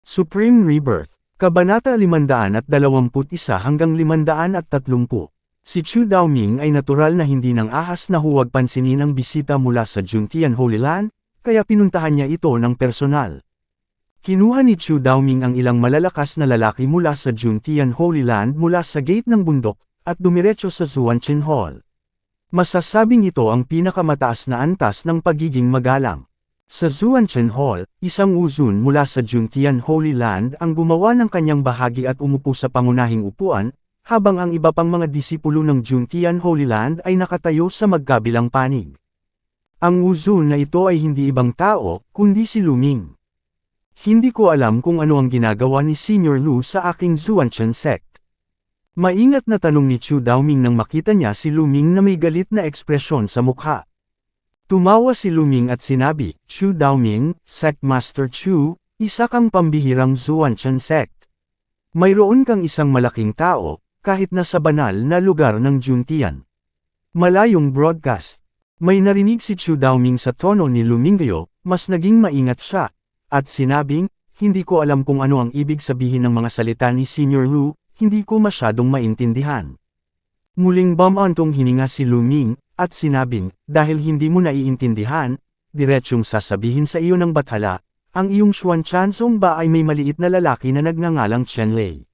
Supreme Rebirth, Kabanata 521 hanggang 530. Si Chu Daoming ay natural na hindi nang ahas na huwag pansinin ang bisita mula sa Juntian Holy Land, kaya pinuntahan niya ito ng personal. Kinuha ni Chu Daoming ang ilang malalakas na lalaki mula sa Juntian Holy Land mula sa gate ng bundok, at dumiretso sa Zuanchen Hall. Masasabing ito ang pinakamataas na antas ng pagiging magalang. Sa Zuanchen Hall, isang uzun mula sa Juntian Holy Land ang gumawa ng kanyang bahagi at umupo sa pangunahing upuan, habang ang iba pang mga disipulo ng Juntian Holy Land ay nakatayo sa magkabilang panig. Ang uzun na ito ay hindi ibang tao, kundi si Lu Ming. Hindi ko alam kung ano ang ginagawa ni Senior Lu sa aking Zuanchen sect. Maingat na tanong ni Chu Daoming nang makita niya si Lu Ming na may galit na ekspresyon sa mukha. Tumawa si Lu Ming at sinabi, "Chu Daoming, Sect Master Chu, isa kang pambihirang Zuanchen sect. Mayroon kang isang malaking tao, kahit na sa banal na lugar ng Juntian." Malayong broadcast. May narinig si Chu Daoming sa tono ni Lu Ming gayo, mas naging maingat siya, at sinabing, "Hindi ko alam kung ano ang ibig sabihin ng mga salita ni Senior Lu, hindi ko masyadong maintindihan." Muling bumantong hininga si Lu Ming, at sinabing, "Dahil hindi mo naiintindihan, diretsyong sasabihin sa iyo ng bathala, ang iyong Xuanchansong ba ay may maliit na lalaki na nagngangalang Chen Lei.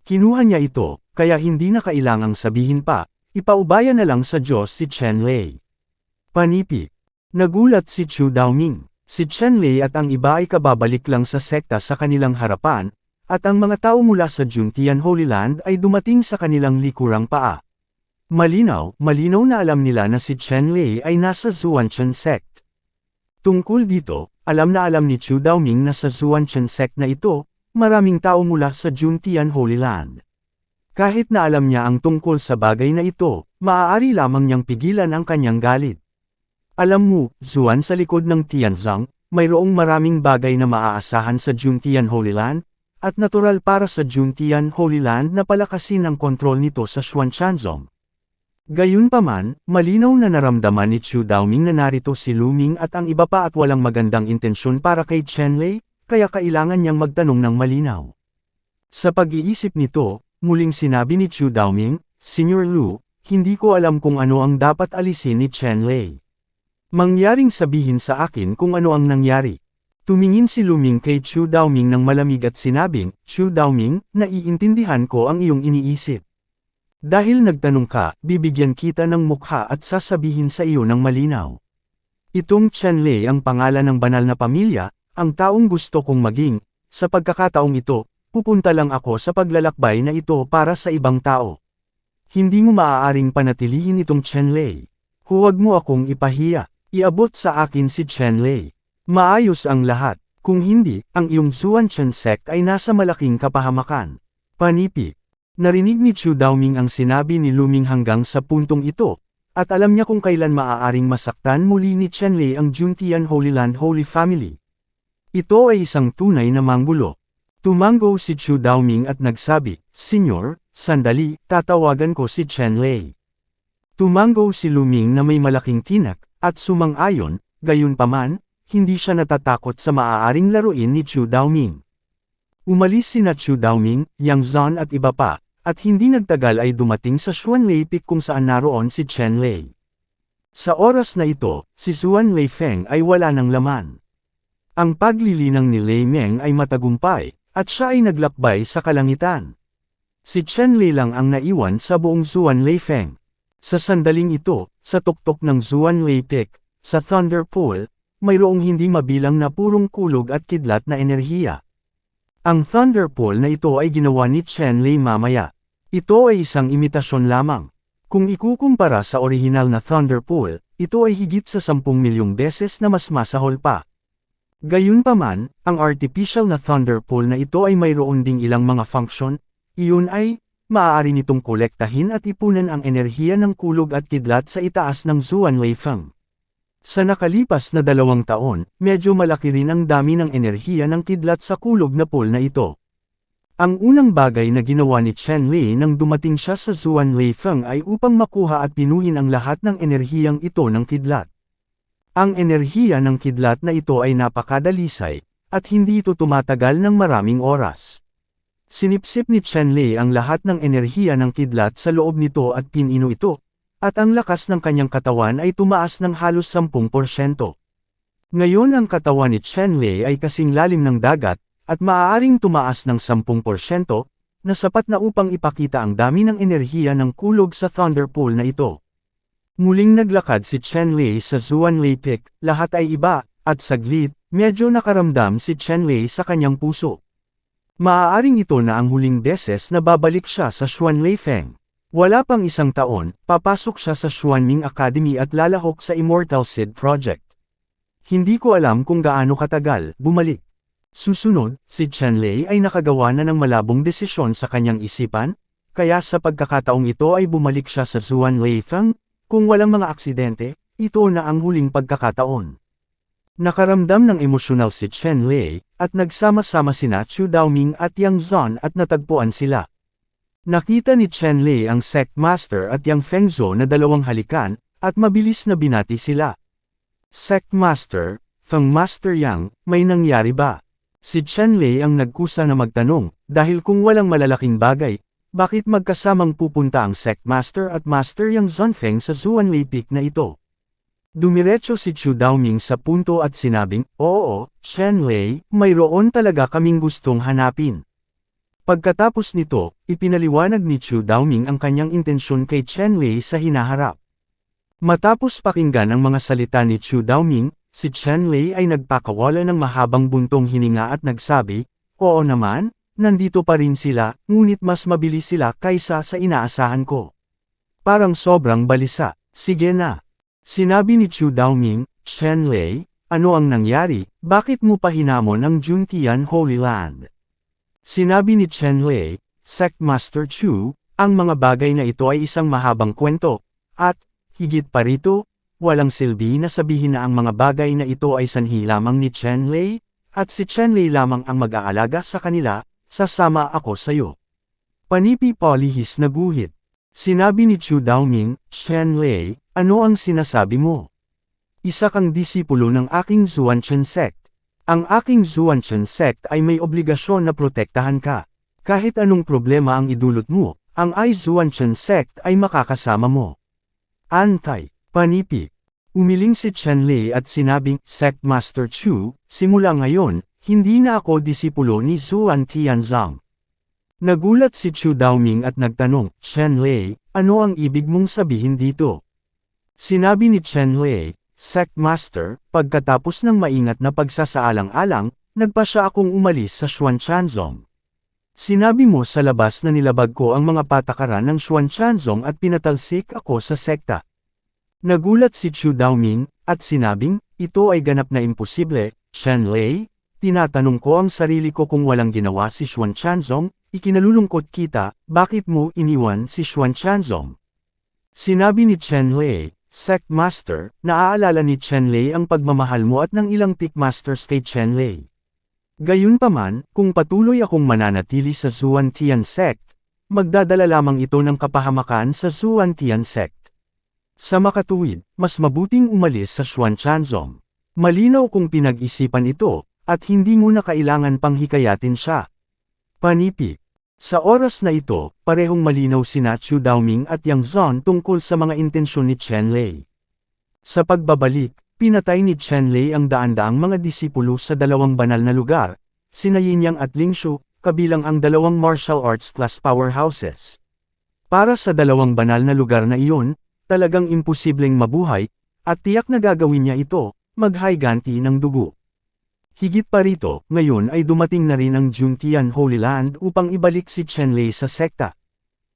Kinuha niya ito, kaya hindi na kailangang sabihin pa, ipaubaya na lang sa Diyos si Chen Lei." Panipi. Nagulat si Chu Daoming. Si Chen Lei at ang iba ay kababalik lang sa sekta sa kanilang harapan, at ang mga tao mula sa Juntian Holy Land ay dumating sa kanilang likurang paa. Malinaw na alam nila na si Chen Lei ay nasa Zuanchen sect. Tungkol dito, alam ni Chu Daoming na sa Zuanchen sect na ito, maraming tao mula sa Juntian Holy Land. Kahit na alam niya ang tungkol sa bagay na ito, maaari lamang niyang pigilan ang kanyang galit. Alam mo, Zuan, sa likod ng Tianzang, mayroong maraming bagay na maaasahan sa Juntian Holy Land, at natural para sa Juntian Holy Land na palakasin ang kontrol nito sa Xuanzang. Gayunpaman, malinaw na naramdaman ni Chu Daoming na narito si Lu Ming at ang iba pa at walang magandang intensyon para kay Chen Lei, kaya kailangan niyang magtanong ng malinaw. Sa pag-iisip nito, muling sinabi ni Chu Daoming, "Senior Lu, hindi ko alam kung ano ang dapat alisin ni Chen Lei. Mangyaring sabihin sa akin kung ano ang nangyari." Tumingin si Lu Ming kay Chu Daoming ng malamig at sinabing, "Chu Daoming, naiintindihan ko ang iyong iniisip. Dahil nagtanong ka, bibigyan kita ng mukha at sasabihin sa iyo ng malinaw. Itong Chen Lei ang pangalan ng banal na pamilya, ang taong gusto kong maging. Sa pagkakataong ito, pupunta lang ako sa paglalakbay na ito para sa ibang tao. Hindi mo maaaring panatilihin itong Chen Lei. Huwag mo akong ipahiya. Iabot sa akin si Chen Lei. Maayos ang lahat. Kung hindi, ang iyong Zuanchen sect ay nasa malaking kapahamakan." Panipi. Narinig ni Chu Daoming ang sinabi ni Lu Ming hanggang sa puntong ito, at alam niya kung kailan maaaring masaktan muli ni Chen Lei ang Juntian Holy Land Holy Family. Ito ay isang tunay na manggulo. Tumango si Chu Daoming at nagsabi, "Senyor, sandali, tatawagan ko si Chen Lei." Tumango si Lu Ming na may malaking tinak, at sumang-ayon, gayunpaman, hindi siya natatakot sa maaaring laruin ni Chu Daoming. Umalis sina Chu Daoming, Yang Zan at iba pa, at hindi nagtagal ay dumating sa Xuanlei Peak kung saan naroon si Chen Lei. Sa oras na ito, si Zuan Lei Feng ay wala ng laman. Ang paglilinang ni Lei Meng ay matagumpay, at siya ay naglakbay sa kalangitan. Si Chen Lei lang ang naiwan sa buong Zuan Lei Feng. Sa sandaling ito, sa tuktok ng Zuan Lei Peak, sa Thunder Pool, mayroong hindi mabilang na purong kulog at kidlat na enerhiya. Ang Thunder Pool na ito ay ginawa ni Chen Lei mamaya. Ito ay isang imitasyon lamang. Kung ikukumpara sa orihinal na Thunder Pool, ito ay higit sa 10 milyong beses na mas masahol pa. Gayunpaman, ang artificial na Thunder Pool na ito ay mayroon ding ilang mga function, iyon ay, maaari nitong kolektahin at ipunan ang enerhiya ng kulog at kidlat sa itaas ng Zuan Lei Feng. Sa nakalipas na 2 taon, medyo malaki rin ang dami ng enerhiya ng kidlat sa kulog na pool na ito. Ang unang bagay na ginawa ni Chen Lei nang dumating siya sa Zuan Lei Feng ay upang makuha at pinuhin ang lahat ng enerhiyang ito ng kidlat. Ang enerhiya ng kidlat na ito ay napakadalisay, at hindi ito tumatagal ng maraming oras. Sinipsip ni Chen Lei ang lahat ng enerhiya ng kidlat sa loob nito at pinino ito, at ang lakas ng kanyang katawan ay tumaas ng halos 10%. Ngayon ang katawan ni Chen Lei ay kasing lalim ng dagat, at maaaring tumaas ng 10%, na sapat na upang ipakita ang dami ng enerhiya ng kulog sa Thunder Pool na ito. Muling naglakad si Chen Lei sa Xuanlei Peak, lahat ay iba, at saglit, medyo nakaramdam si Chen Lei sa kanyang puso. Maaaring ito na ang huling beses na babalik siya sa Xuanlei Feng. Wala pang isang taon, papasok siya sa Xuanming Academy at lalahok sa Immortal Seed Project. Hindi ko alam kung gaano katagal, bumalik. Susunod, si Chen Lei ay nakagawa na ng malabong desisyon sa kanyang isipan, kaya sa pagkakataong ito ay bumalik siya sa Xuanlei Feng. Kung walang mga aksidente, ito na ang huling pagkakataon. Nakaramdam ng emosyonal si Chen Lei, at nagsama-sama sina Chu Daoming at Yang Zon at natagpuan sila. Nakita ni Chen Lei ang Sect Master at Yang Fengzhou na dalawang halikan, at mabilis na binati sila. Sect Master, Feng Master Yang, may nangyari ba? Si Chen Lei ang nagkusa na magtanong, dahil kung walang malalaking bagay, bakit magkasamang pupunta ang Sect Master at Master Yang Zonfeng sa Xuanlei Peak na ito? Dumiretso si Chu Daoming sa punto at sinabing, "Oo, Chen Lei, mayroon talaga kaming gustong hanapin." Pagkatapos nito, ipinaliwanag ni Chu Daoming ang kanyang intensyon kay Chen Lei sa hinaharap. Matapos pakinggan ang mga salita ni Chu Daoming, si Chen Lei ay nagpakawala ng mahabang buntong hininga at nagsabi, "Oo naman, nandito pa rin sila, ngunit mas mabilis sila kaysa sa inaasahan ko. Parang sobrang balisa, sige na." Sinabi ni Chu Daoming, "Chen Lei, ano ang nangyari, bakit mo pa hinamon ang Juntian Holy Land?" Sinabi ni Chen Lei, "Sect Master Chu, ang mga bagay na ito ay isang mahabang kwento, at, higit pa rito, walang silbi na sabihin na ang mga bagay na ito ay sanhi lamang ni Chen Lei, at si Chen Lei lamang ang mag-aalaga sa kanila, sasama ako sayo." Panipi polihis na guhit. Sinabi ni Chu Daoming, "Chen Lei, ano ang sinasabi mo? Isa kang disipulo ng aking Xuanchen Sect. Ang aking Xuanchen Sect ay may obligasyon na protektahan ka. Kahit anong problema ang idulot mo, ang Xuanchen Sect ay makakasama mo." Antay, panipi. Umiling si Chen Lei at sinabing, "Sect Master Chu, simula ngayon, hindi na ako disipulo ni Xuan Tianzang." Nagulat si Chu Daoming at nagtanong, "Chen Lei, ano ang ibig mong sabihin dito?" Sinabi ni Chen Lei, "Sect Master, pagkatapos ng maingat na pagsasaalang-alang, nagpa siya akong umalis sa Xuanchanzong. Sinabi mo sa labas na nilabag ko ang mga patakaran ng Xuanchanzong at pinatalsik ako sa sekta." Nagulat si Chu Daoming, at sinabing, "Ito ay ganap na imposible, Chen Lei, tinatanong ko ang sarili ko kung walang ginawa si Xuanchanzong, ikinalulungkot kita, bakit mo iniwan si Xuanchanzong?" Sinabi ni Chen Lei, "Sect Master, naaalala ni Chen Lei ang pagmamahal mo at ng ilang Peak Masters kay Chen Lei. Gayunpaman, kung patuloy akong mananatili sa Xuan Tian Sect, magdadala lamang ito ng kapahamakan sa Xuan Tian Sect. Sa makatuwid, mas mabuting umalis sa Xuanchanzong. Malinaw kung pinag-isipan ito, at hindi mo na kailangan pang hikayatin siya." Panipi. Sa oras na ito, parehong malinaw sina Chu Daoming at Yang Zon tungkol sa mga intensyon ni Chen Lei. Sa pagbabalik, pinatay ni Chen Lei ang daan-daang mga disipulo sa dalawang banal na lugar, sina Yinyang at Lingshu, kabilang ang dalawang martial arts class powerhouses. Para sa dalawang banal na lugar na iyon, talagang imposibleng mabuhay, at tiyak na gagawin niya ito, maghayganti ng dugo. Higit pa rito, ngayon ay dumating na rin ang Juntian Holy Land upang ibalik si Chen Lei sa sekta.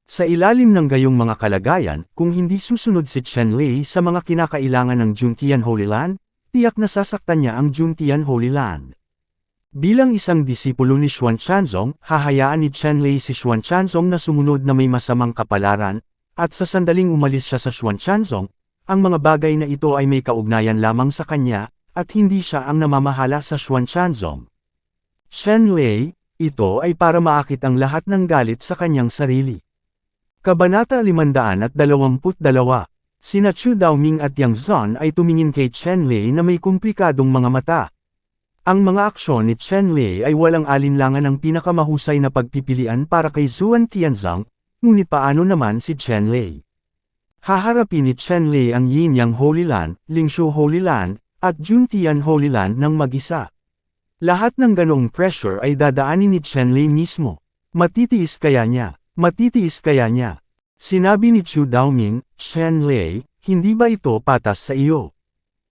Sa ilalim ng gayong mga kalagayan, kung hindi susunod si Chen Lei sa mga kinakailangan ng Juntian Holy Land, tiyak na sasaktan niya ang Juntian Holy Land. Bilang isang disipulo ni Xuanchanzong, hahayaan ni Chen Lei si Xuanchanzong na sumunod na may masamang kapalaran, at sa sandaling umalis siya sa Xuanchanzong, ang mga bagay na ito ay may kaugnayan lamang sa kanya, at hindi siya ang namamahala sa Xuanchanzong. Chen Lei, ito ay para maakit ang lahat ng galit sa kanyang sarili. Kabanata 522. Sina Chu Daoming at Yang Zon ay tumingin kay Chen Lei na may komplikadong mga mata. Ang mga aksyon ni Chen Lei ay walang alinlangan ang pinakamahusay na pagpipilian para kay Zuan Tianzang, ngunit paano naman si Chen Lei? Haharapin ni Chen Lei ang Yin-Yang Holy Land, Lingshu Holy Land, at Juntian Holy Land ng mag-isa. Lahat ng ganoong pressure ay dadaanin ni Chen Lei mismo. Matitiis kaya niya? Matitiis kaya niya? Sinabi ni Chu Daoming, Chen Lei, hindi ba ito patas sa iyo?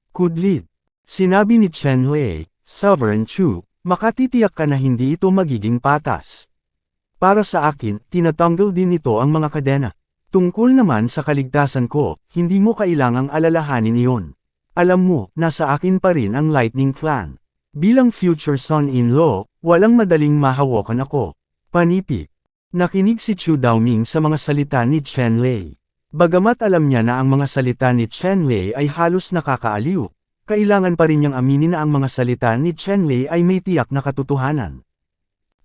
Kudlit. Sinabi ni Chen Lei, Sovereign Chu, makatitiyak ka na hindi ito magiging patas. Para sa akin, tinatanggal din nito ang mga kadena. Tungkol naman sa kaligtasan ko, hindi mo kailangang alalahanin iyon. Alam mo, nasa akin pa rin ang Lightning Clan. Bilang future son-in-law, walang madaling mahawakan ako. Panipik. Nakinig si Chu Daoming sa mga salita ni Chen Lei. Bagamat alam niya na ang mga salita ni Chen Lei ay halos nakakaaliw, kailangan pa rin niyang aminin na ang mga salita ni Chen Lei ay may tiyak na katotohanan.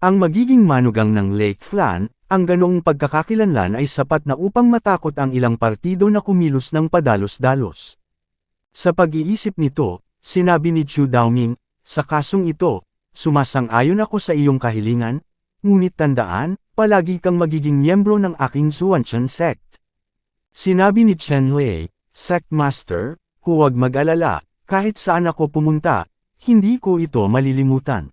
Ang magiging manugang ng Lei Clan, ang ganoong pagkakakilanlan ay sapat na upang matakot ang ilang partido na kumilos ng padalos-dalos. Sa pag-iisip nito, sinabi ni Chu Daoming, sa kasong ito, sumasang-ayon ako sa iyong kahilingan, ngunit tandaan, palagi kang magiging miyembro ng aking Zuanchan sect. Sinabi ni Chen Lei, Sect Master, huwag mag-alala, kahit saan ako pumunta, hindi ko ito malilimutan.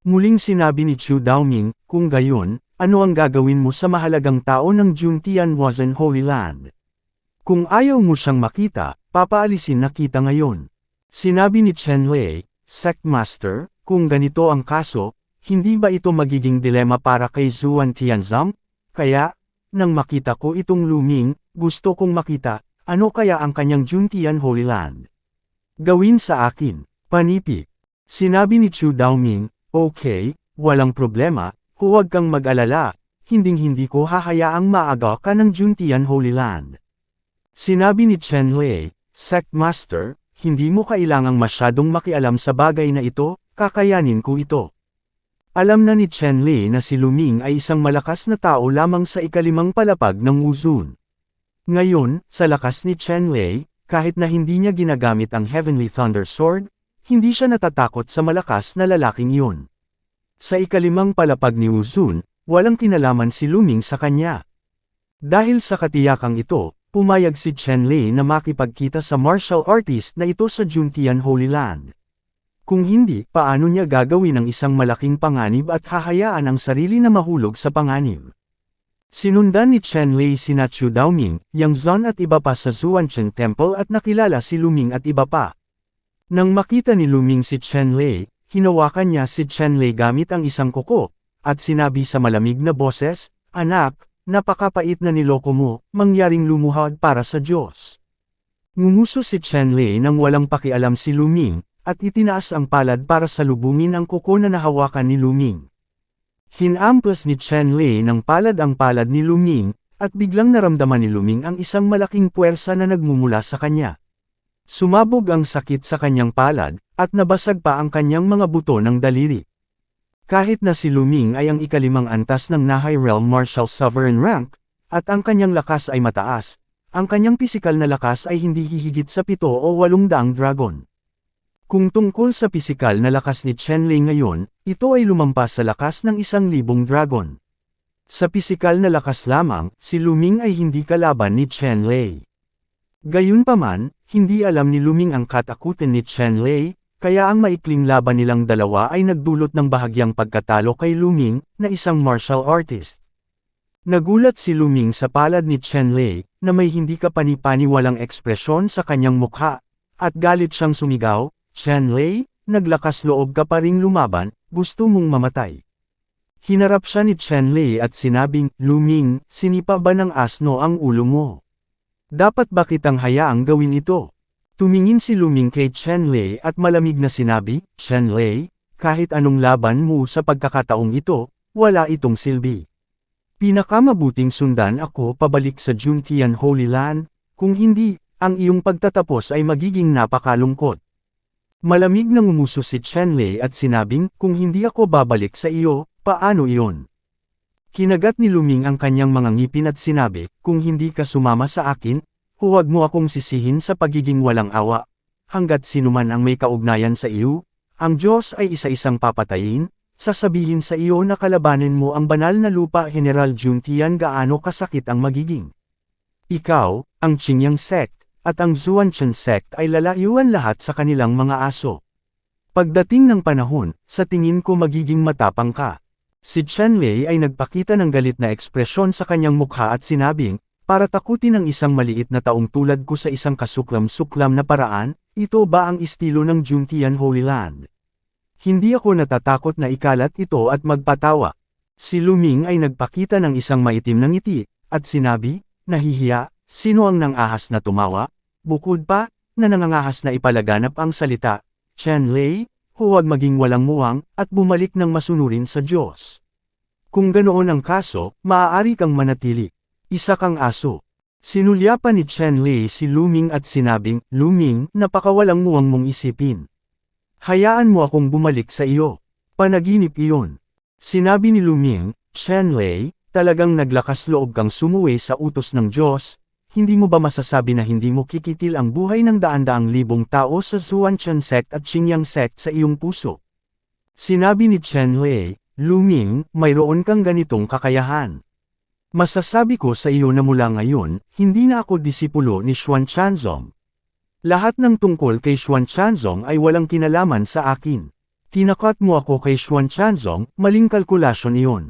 Muling sinabi ni Chu Daoming, kung gayon, ano ang gagawin mo sa mahalagang tao ng Juntian Wazan Holy Land? Kung ayaw mo siyang makita, papaalisin na kita ngayon. Sinabi ni Chen Lei, Sect Master, kung ganito ang kaso, hindi ba ito magiging dilema para kay Zuan Tianzang? Kaya, nang makita ko itong Luming, gusto kong makita, ano kaya ang kanyang Juntian Holy Land? Gawin sa akin, panipik. Sinabi ni Chu Daoming, okay, walang problema, huwag kang mag-alala, hinding-hindi ko hahayaang maaga ka ng Juntian Holy Land. Sinabi ni Chen Lei, Sect Master, hindi mo kailangang masyadong makialam sa bagay na ito, kakayanin ko ito. Alam na ni Chen Lei na si Luming ay isang malakas na tao lamang sa ikalimang palapag ng Wuzun. Ngayon, sa lakas ni Chen Lei, kahit na hindi niya ginagamit ang Heavenly Thunder Sword, hindi siya natatakot sa malakas na lalaking iyon. Sa ikalimang palapag ni Wuzun, walang kinalaman si Luming sa kanya. Dahil sa katiyakang ito, pumayag si Chen Lei na makipagkita sa martial artist na ito sa Juntian Holy Land. Kung hindi, paano niya gagawin ang isang malaking panganib at hahayaan ang sarili na mahulog sa panganib? Sinundan ni Chen Lei sina Chu Daoming, Yang Zan at iba pa sa Zuanchan Temple at nakilala si Luming at iba pa. Nang makita ni Luming si Chen Lei, hinawakan niya si Chen Lei gamit ang isang kuko, at sinabi sa malamig na boses, Anak, napakapait na niloko mo, mangyaring lumuhad para sa Diyos. Ngumuso si Chen Lei nang walang pakialam si Luming, at itinaas ang palad para salubungin ang kuko na nahawakan ni Luming. Hinamplas ni Chen Lei ng palad ang palad ni Luming, at biglang naramdaman ni Luming ang isang malaking puwersa na nagmumula sa kanya. Sumabog ang sakit sa kanyang palad, at nabasag pa ang kanyang mga buto ng daliri. Kahit na si Luming ay ang ikalimang antas ng Nahai Realm Martial Sovereign Rank, at ang kanyang lakas ay mataas, ang kanyang pisikal na lakas ay hindi hihigit sa 7 o 800 dragon. Kung tungkol sa pisikal na lakas ni Chen Lei ngayon, ito ay lumampas sa lakas ng 1,000 dragon. Sa pisikal na lakas lamang, si Luming ay hindi kalaban ni Chen Lei. Gayunpaman, hindi alam ni Luming ang katakutan ni Chen Lei, kaya ang maikling laban nilang dalawa ay nagdulot ng bahagyang pagkatalo kay Luming, na isang martial artist. Nagulat si Luming sa palad ni Chen Lei, na may hindi kapani-paniwalang ekspresyon sa kanyang mukha, at galit siyang sumigaw, Chen Lei, naglakas loob ka pa ring lumaban, gusto mong mamatay. Hinarap siya ni Chen Lei at sinabing, Luming, sinipa ba ng asno ang ulo mo? Dapat ba kitang hayaang gawin ito? Tumingin si Luming kay Chen Lei at malamig na sinabi, Chen Lei, kahit anong laban mo sa pagkakataong ito, wala itong silbi. Pinakamabuting sundan ako pabalik sa Juntian Holy Land, kung hindi, ang iyong pagtatapos ay magiging napakalungkot. Malamig na ngumuso si Chen Lei at sinabing, kung hindi ako babalik sa iyo, paano iyon? Kinagat ni Luming ang kanyang mga ngipin at sinabi, kung hindi ka sumama sa akin, huwag mo akong sisihin sa pagiging walang awa, hanggat sinuman ang may kaugnayan sa iyo, ang Diyos ay isa-isang papatayin, sasabihin sa iyo na kalabanin mo ang banal na lupa. General Juntian, gaano kasakit ang magiging. Ikaw, ang Qingyang sect, at ang Zuanchen sect ay lalayuan lahat sa kanilang mga aso. Pagdating ng panahon, sa tingin ko magiging matapang ka. Si Chen Lei ay nagpakita ng galit na ekspresyon sa kanyang mukha at sinabing, para takutin ang isang maliit na taong tulad ko sa isang kasuklam-suklam na paraan, ito ba ang estilo ng Juntian Holy Land? Hindi ako natatakot na ikalat ito at magpatawa. Si Luming ay nagpakita ng isang maitim na ngiti, at sinabi, nahihiya, sino ang nangahas na tumawa? Bukod pa, na nangangahas na ipalaganap ang salita, Chen Lei, huwag maging walang muwang, at bumalik ng masunurin sa Diyos. Kung ganoon ang kaso, maaari kang manatili. Isa kang aso. Sinulyapan ni Chen Lei si Luming at sinabing, Luming, napakawalang muwang mong isipin. Hayaan mo akong bumalik sa iyo. Panaginip iyon. Sinabi ni Luming, Chen Lei, talagang naglakas loob kang sumuwi sa utos ng Diyos. Hindi mo ba masasabi na hindi mo kikitil ang buhay ng daan-daang libong tao sa Zuanchen sect at Qingyang sect sa iyong puso? Sinabi ni Chen Lei, Luming, mayroon kang ganitong kakayahan. Masasabi ko sa iyo na mula ngayon, hindi na ako disipulo ni Xuan Tianzong. Lahat ng tungkol kay Xuan Tianzong ay walang kinalaman sa akin. Tinakat mo ako kay Xuan Tianzong, maling kalkulasyon iyon.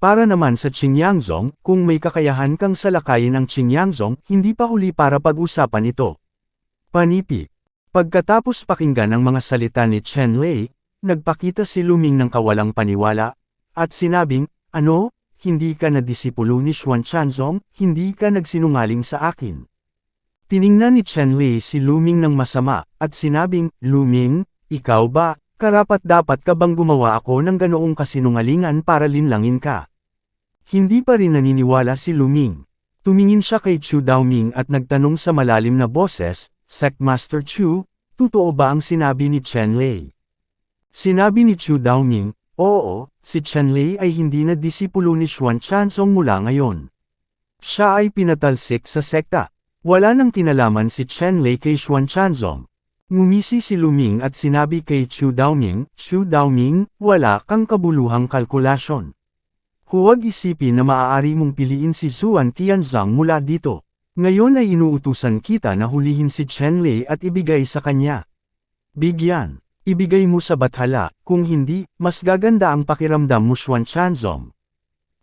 Para naman sa Qingyangzong, kung may kakayahan kang salakayin ang Qingyangzong, hindi pa huli para pag-usapan ito. Panipi. Pagkatapos pakinggan ang mga salita ni Chen Lei, nagpakita si Luming ng kawalang paniwala, at sinabing, ano, hindi ka na disipulo ni Xuan Tianzong, hindi ka nagsinungaling sa akin. Tiningnan ni Chen Lei si Luming ng masama, at sinabing, Luming, ikaw ba, karapat-dapat ka bang gumawa ako ng ganoong kasinungalingan para linlangin ka? Hindi pa rin naniniwala si Luming. Tumingin siya kay Chu Daoming at nagtanong sa malalim na boses, Sectmaster Chu, totoo ba ang sinabi ni Chen Lei? Sinabi ni Chu Daoming, oo, si Chen Lei ay hindi na disipulo ni Xuan Tianzong mula ngayon. Siya ay pinatalsik sa sekta. Wala nang kinalaman si Chen Lei kay Xuan Tianzong. Ngumisi si Luming at sinabi kay Chu Daoming, Chu Daoming, wala kang kabuluhang kalkulasyon. Huwag isipin na maaari mong piliin si Zuan Tianzong mula dito. Ngayon ay inuutusan kita na hulihin si Chen Lei at ibigay sa kanya. Bigyan. Ibigay mo sa bathala, kung hindi, mas gaganda ang pakiramdam mo Xuan Tianzong.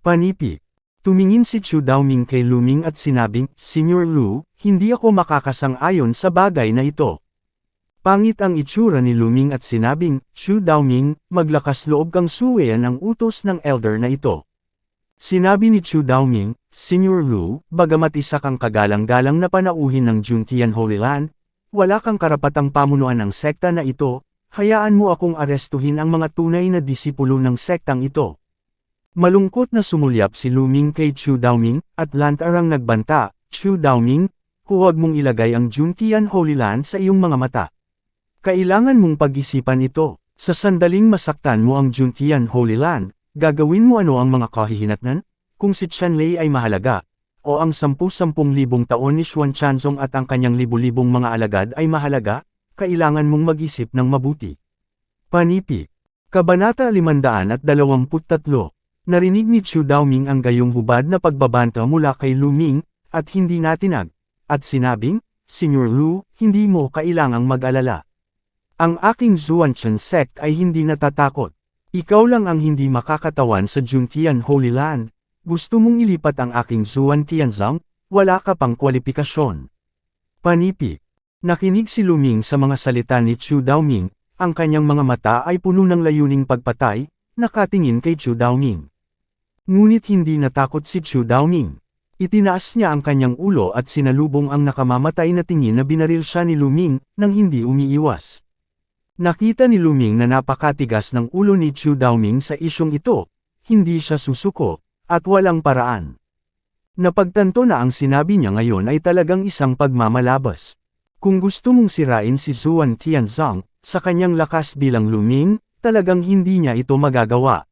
Panipi. Tumingin si Chu Daoming kay Luming at sinabing, Senior Lu, hindi ako makakasang-ayon sa bagay na ito. Pangit ang itsura ni Luming at sinabing, Chu Daoming, maglakas loob kang suwayan ang utos ng elder na ito. Sinabi ni Chu Daoming, Senior Lu, bagamat isa kang kagalang-galang na panauhin ng Juntian Holy Land, wala kang karapatang pamunuan ng sekta na ito, hayaan mo akong arestuhin ang mga tunay na disipulo ng sektang ito. Malungkot na sumulyap si Luming kay Chu Daoming, at lantarang nagbanta, Chu Daoming, huwag mong ilagay ang Juntian Holy Land sa iyong mga mata. Kailangan mong pag-isipan ito. Sa sandaling masaktan mo ang Juntian Holy Land, gagawin mo ano ang mga kahihinatnan? Kung si Chen Lei ay mahalaga, o ang 10,000 taon ni Xuan Tianzong at ang kanyang libu-libong mga alagad ay mahalaga, kailangan mong mag-isip ng mabuti. Panipi. Kabanata 523. Narinig ni Chu Daoming ang gayong hubad na pagbabanta mula kay Luming, at hindi natinag, at sinabing, Senior Lu, hindi mo kailangang mag-alala. Ang aking Zuanchen sect ay hindi natatakot. Ikaw lang ang hindi makakatawan sa Juntian Holy Land. Gusto mong ilipat ang aking Zuan Tianzong, wala ka pang kwalipikasyon. Panipi. Nakinig si Luming sa mga salita ni Chu Daoming, ang kanyang mga mata ay puno ng layuning pagpatay, nakatingin kay Chu Daoming. Ngunit hindi natakot si Chu Daoming. Itinaas niya ang kanyang ulo at sinalubong ang nakamamatay na tingin na binaril siya ni Luming, nang hindi umiiwas. Nakita ni Luming na napakatigas ng ulo ni Chu Daoming sa isyong ito, hindi siya susuko, at walang paraan. Napagtanto na ang sinabi niya ngayon ay talagang isang pagmamalabas. Kung gusto mong sirain si Zuan Tianzong, sa kanyang lakas bilang Luming, talagang hindi niya ito magagawa.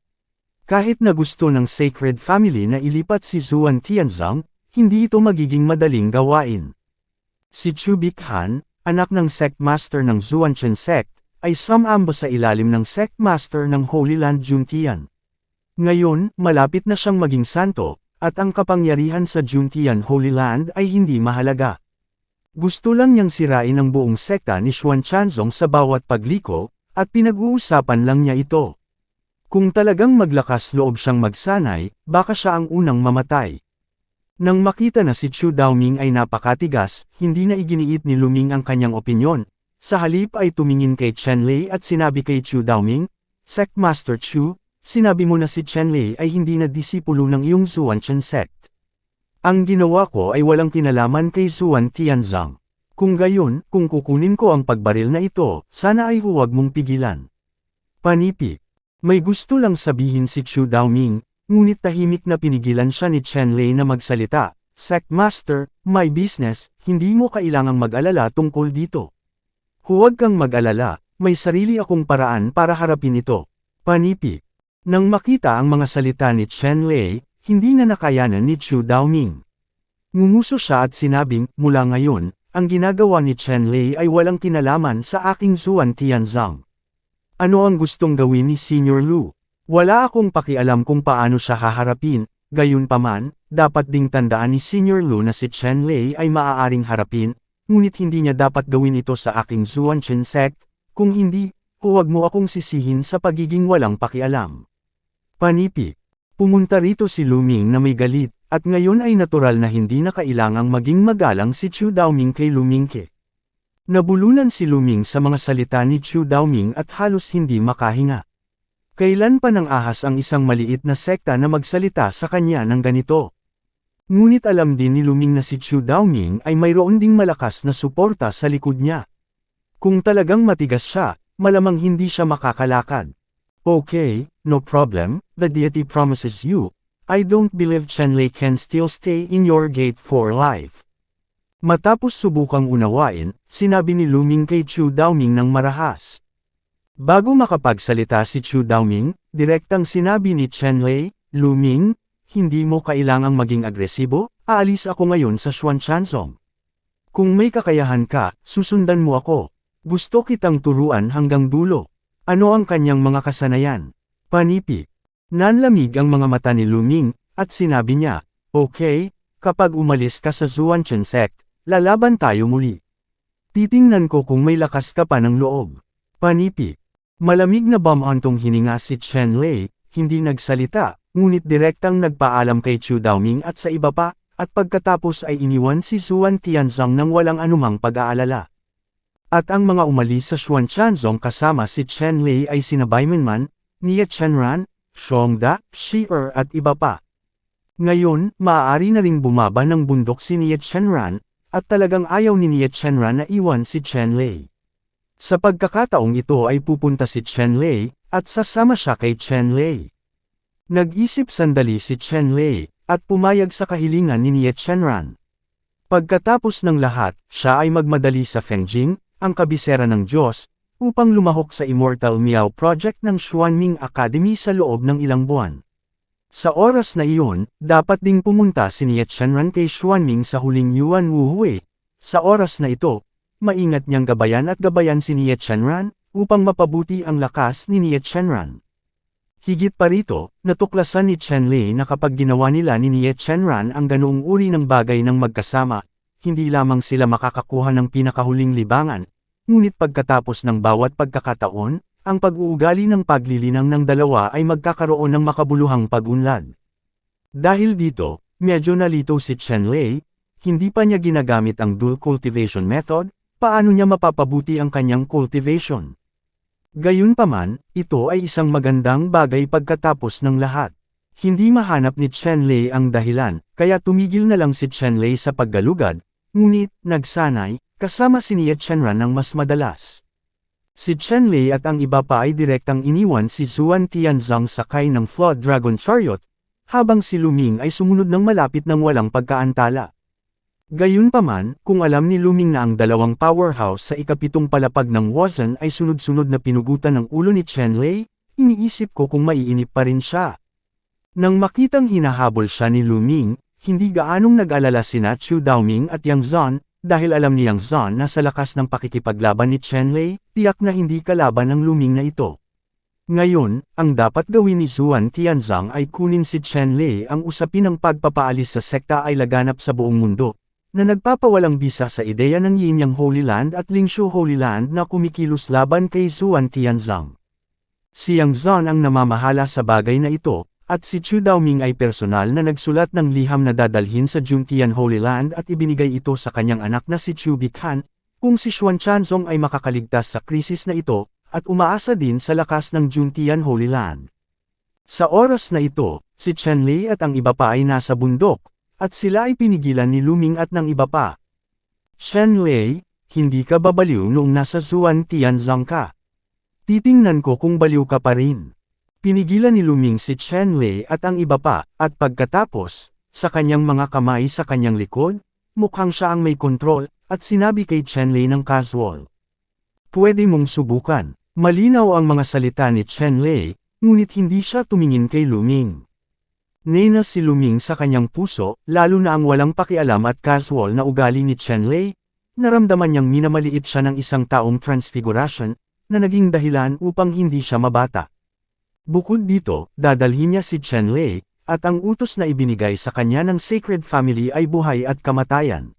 Kahit na gusto ng Sacred Family na ilipat si Zuan Tianzong, hindi ito magiging madaling gawain. Si Chu Bikhan, anak ng sect master ng Zuanchen sect, ay sumamba sa ilalim ng sect master ng Holy Land Juntian. Ngayon, malapit na siyang maging santo, at ang kapangyarihan sa Juntian Holy Land ay hindi mahalaga. Gusto lang niyang sirain ang buong sekta ni Xuanzang sa bawat pagliko, at pinag-uusapan lang niya ito. Kung talagang maglakas loob siyang magsanay, baka siya ang unang mamatay. Nang makita na si Chu Daoming ay napakatigas, hindi na iginiit ni Luming ang kanyang opinyon. Sa halip ay tumingin kay Chen Lei at sinabi kay Chu Daoming, "Sect Master Chu, sinabi mo na si Chen Lei ay hindi na disipulo ng iyong Xuanchen sect. Ang ginawa ko ay walang kinalaman kay Xuan Tianzang. Kung gayon, kung kukunin ko ang pagbaril na ito, sana ay huwag mong pigilan." Panipik. May gusto lang sabihin si Chu Daoming, ngunit tahimik na pinigilan siya ni Chen Lei na magsalita. "Sect Master, my business, hindi mo kailangang mag-alala tungkol dito. Huwag kang mag-alala, may sarili akong paraan para harapin ito." Panipik. Nang makita ang mga salita ni Chen Lei, hindi na nakayanan ni Chu Daoming. Ngumuso siya at sinabing, "Mula ngayon, ang ginagawa ni Chen Lei ay walang kinalaman sa aking Xuan Tianzang. Ano ang gustong gawin ni Senior Lu? Wala akong pakialam kung paano siya haharapin, gayunpaman, dapat ding tandaan ni Senior Lu na si Chen Lei ay maaaring harapin, ngunit hindi niya dapat gawin ito sa aking Xuanchen sect, kung hindi, huwag mo akong sisihin sa pagiging walang pakialam." Panipik. Pumunta rito si Luming na may galit, at ngayon ay natural na hindi na kailangang maging magalang si Chu Daoming kay Lumingke. Nabulunan si Luming sa mga salita ni Chu Daoming at halos hindi makahinga. Kailan pa nang ahas ang isang maliit na sekta na magsalita sa kanya ng ganito? Ngunit alam din ni Luming na si Chu Daoming ay mayroon ding malakas na suporta sa likod niya. Kung talagang matigas siya, malamang hindi siya makakalakad. "Okay, no problem, the deity promises you. I don't believe Chen Lei can still stay in your gate for life." Matapos subukang unawain, sinabi ni Luming kay Chu Daoming ng marahas. Bago makapagsalita si Chu Daoming, direktang sinabi ni Chen Lei, "Luming, hindi mo kailangang maging agresibo, aalis ako ngayon sa Xuanzang. Kung may kakayahan ka, susundan mo ako. Gusto kitang turuan hanggang dulo." Ano ang kanyang mga kasanayan? Panipik. Nanlamig ang mga mata ni Luming, at sinabi niya, "Okay, kapag umalis ka sa Xuanchen sect, lalaban tayo muli. Titingnan ko kung may lakas ka pa ng loob." Panipik. Malamig na bumantong hininga si Chen Lei, hindi nagsalita, ngunit direktang nagpaalam kay Chu Daoming at sa iba pa, at pagkatapos ay iniwan si Xuan Tianzang nang walang anumang pag-aalala. At ang mga umalis sa Xuanzang kasama si Chen Lei ay sina Bai Minman, Nia Chenran, Xiongda, Shi at iba pa. Ngayon, maaari na ring bumaba ng bundok si Nia Chenran, at talagang ayaw ni Nia Chenran na iwan si Chen Lei. Sa pagkakataong ito ay pupunta si Chen Lei, at sasama siya kay Chen Lei. Nag-isip sandali si Chen Lei, at pumayag sa kahilingan ni Nia Chenran. Pagkatapos ng lahat, siya ay magmadali sa Fengjing, ang kabisera ng Diyos, upang lumahok sa Immortal Miao Project ng Xuanming Academy sa loob ng ilang buwan. Sa oras na iyon, dapat ding pumunta si Nia Chenran kay Xuanming sa huling Yuan Wuhui. Sa oras na ito, maingat niyang gabayan at gabayan si Nia Chenran, upang mapabuti ang lakas ni Nia Chenran. Higit pa rito, natuklasan ni Chen Lei na kapag ginawa nila ni Nia Chenran ang ganoong uri ng bagay ng magkasama, hindi lamang sila makakakuha ng pinakahuling libangan, ngunit pagkatapos ng bawat pagkakataon, ang pag-uugali ng paglilinang ng dalawa ay magkakaroon ng makabuluhang pag-unlad. Dahil dito, medyo nalito si Chen Lei, hindi pa niya ginagamit ang dual cultivation method, paano niya mapapabuti ang kanyang cultivation? Gayunpaman, ito ay isang magandang bagay pagkatapos ng lahat. Hindi mahanap ni Chen Lei ang dahilan, kaya tumigil na lang si Chen Lei sa paggalugad, ngunit, nagsanay, kasama si Nia Chenran ng mas madalas. Si Chen Lei at ang iba pa ay direktang iniwan si Xuan Tianzang sakay ng Flood Dragon Chariot, habang si Luming ay sumunod ng malapit ng walang pagkaantala. Gayunpaman, kung alam ni Luming na ang dalawang powerhouse sa ikapitong palapag ng Wuzhen ay sunod-sunod na pinugutan ng ulo ni Chen Lei, iniisip ko kung maiinip pa rin siya. Nang makitang hinahabol siya ni Luming, hindi gaanong nag-alala sina Chu Daoming at Yang Zan, dahil alam ni Yang Zon na sa lakas ng pakikipaglaban ni Chenlei, tiyak na hindi kalaban ng Luming na ito. Ngayon, ang dapat gawin ni Zuan Tianzang ay kunin si Chenlei. Ang usapin ng pagpapaalis sa sekta ay laganap sa buong mundo, na nagpapawalang bisa sa ideya ng Yin Yang Holy Land at Lingshu Holy Land na kumikilos laban kay Zuan Tianzang. Si Yang Zon ang namamahala sa bagay na ito, at si Chu Daoming ay personal na nagsulat ng liham na dadalhin sa Juntian Holy Land at ibinigay ito sa kanyang anak na si Chu Bikhan, kung si Xuan Chanzong ay makakaligtas sa krisis na ito, at umaasa din sa lakas ng Juntian Holy Land. Sa oras na ito, si Chenlei at ang iba pa ay nasa bundok, at sila ay pinigilan ni Luming at ng iba pa. Chenlei, hindi ka babaliw noong nasa Zuan Tianzang ka. Titingnan ko kung baliw ka pa rin. Pinigilan ni Luming si Chenlei at ang iba pa, at pagkatapos, sa kanyang mga kamay sa kanyang likod, mukhang siya ang may kontrol, at sinabi kay Chenlei ng casual. Pwede mong subukan. Malinaw ang mga salita ni Chenlei, ngunit hindi siya tumingin kay Luming. Nena si Luming sa kanyang puso, lalo na ang walang pakialam at casual na ugali ni Chenlei, naramdaman niyang minamaliit siya ng isang taong transfiguration, na naging dahilan upang hindi siya mabata. Bukod dito, dadalhin niya si Chenlei, at ang utos na ibinigay sa kanya ng Sacred Family ay buhay at kamatayan.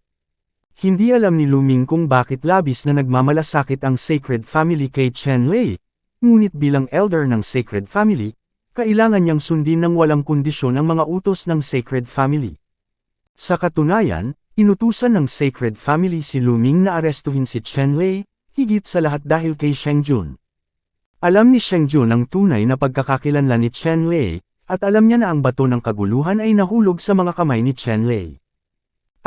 Hindi alam ni Luming kung bakit labis na nagmamalasakit ang Sacred Family kay Chenlei, ngunit bilang elder ng Sacred Family, kailangan niyang sundin ng walang kondisyon ang mga utos ng Sacred Family. Sa katunayan, inutusan ng Sacred Family si Luming na arestuhin si Chenlei, higit sa lahat dahil kay Sheng Jun. Alam ni Sheng Jun ang tunay na pagkakakilanlan ni Chenlei, at alam niya na ang bato ng kaguluhan ay nahulog sa mga kamay ni Chenlei.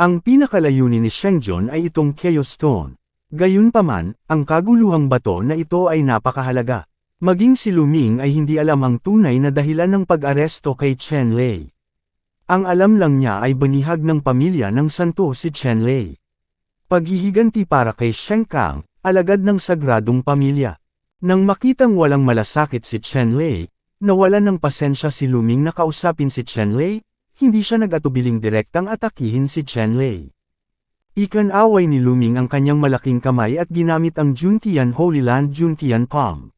Ang pinakalayunin ni Sheng Jun ay itong Chaos Stone. Gayunpaman, ang kaguluhang bato na ito ay napakahalaga. Maging si Luming ay hindi alam ang tunay na dahilan ng pag-aresto kay Chenlei. Ang alam lang niya ay banihag ng pamilya ng santo si Chenlei. Paghihiganti para kay Sheng Kang, alagad ng sagradong pamilya. Nang makitang walang malasakit si Chenlei, nawalan ng pasensya si Luming na kausapin si Chenlei, hindi siya nag-atubiling direktang atakihin si Chenlei. Ikan-away ni Luming ang kanyang malaking kamay at ginamit ang Juntian Holy Land Juntian Palm.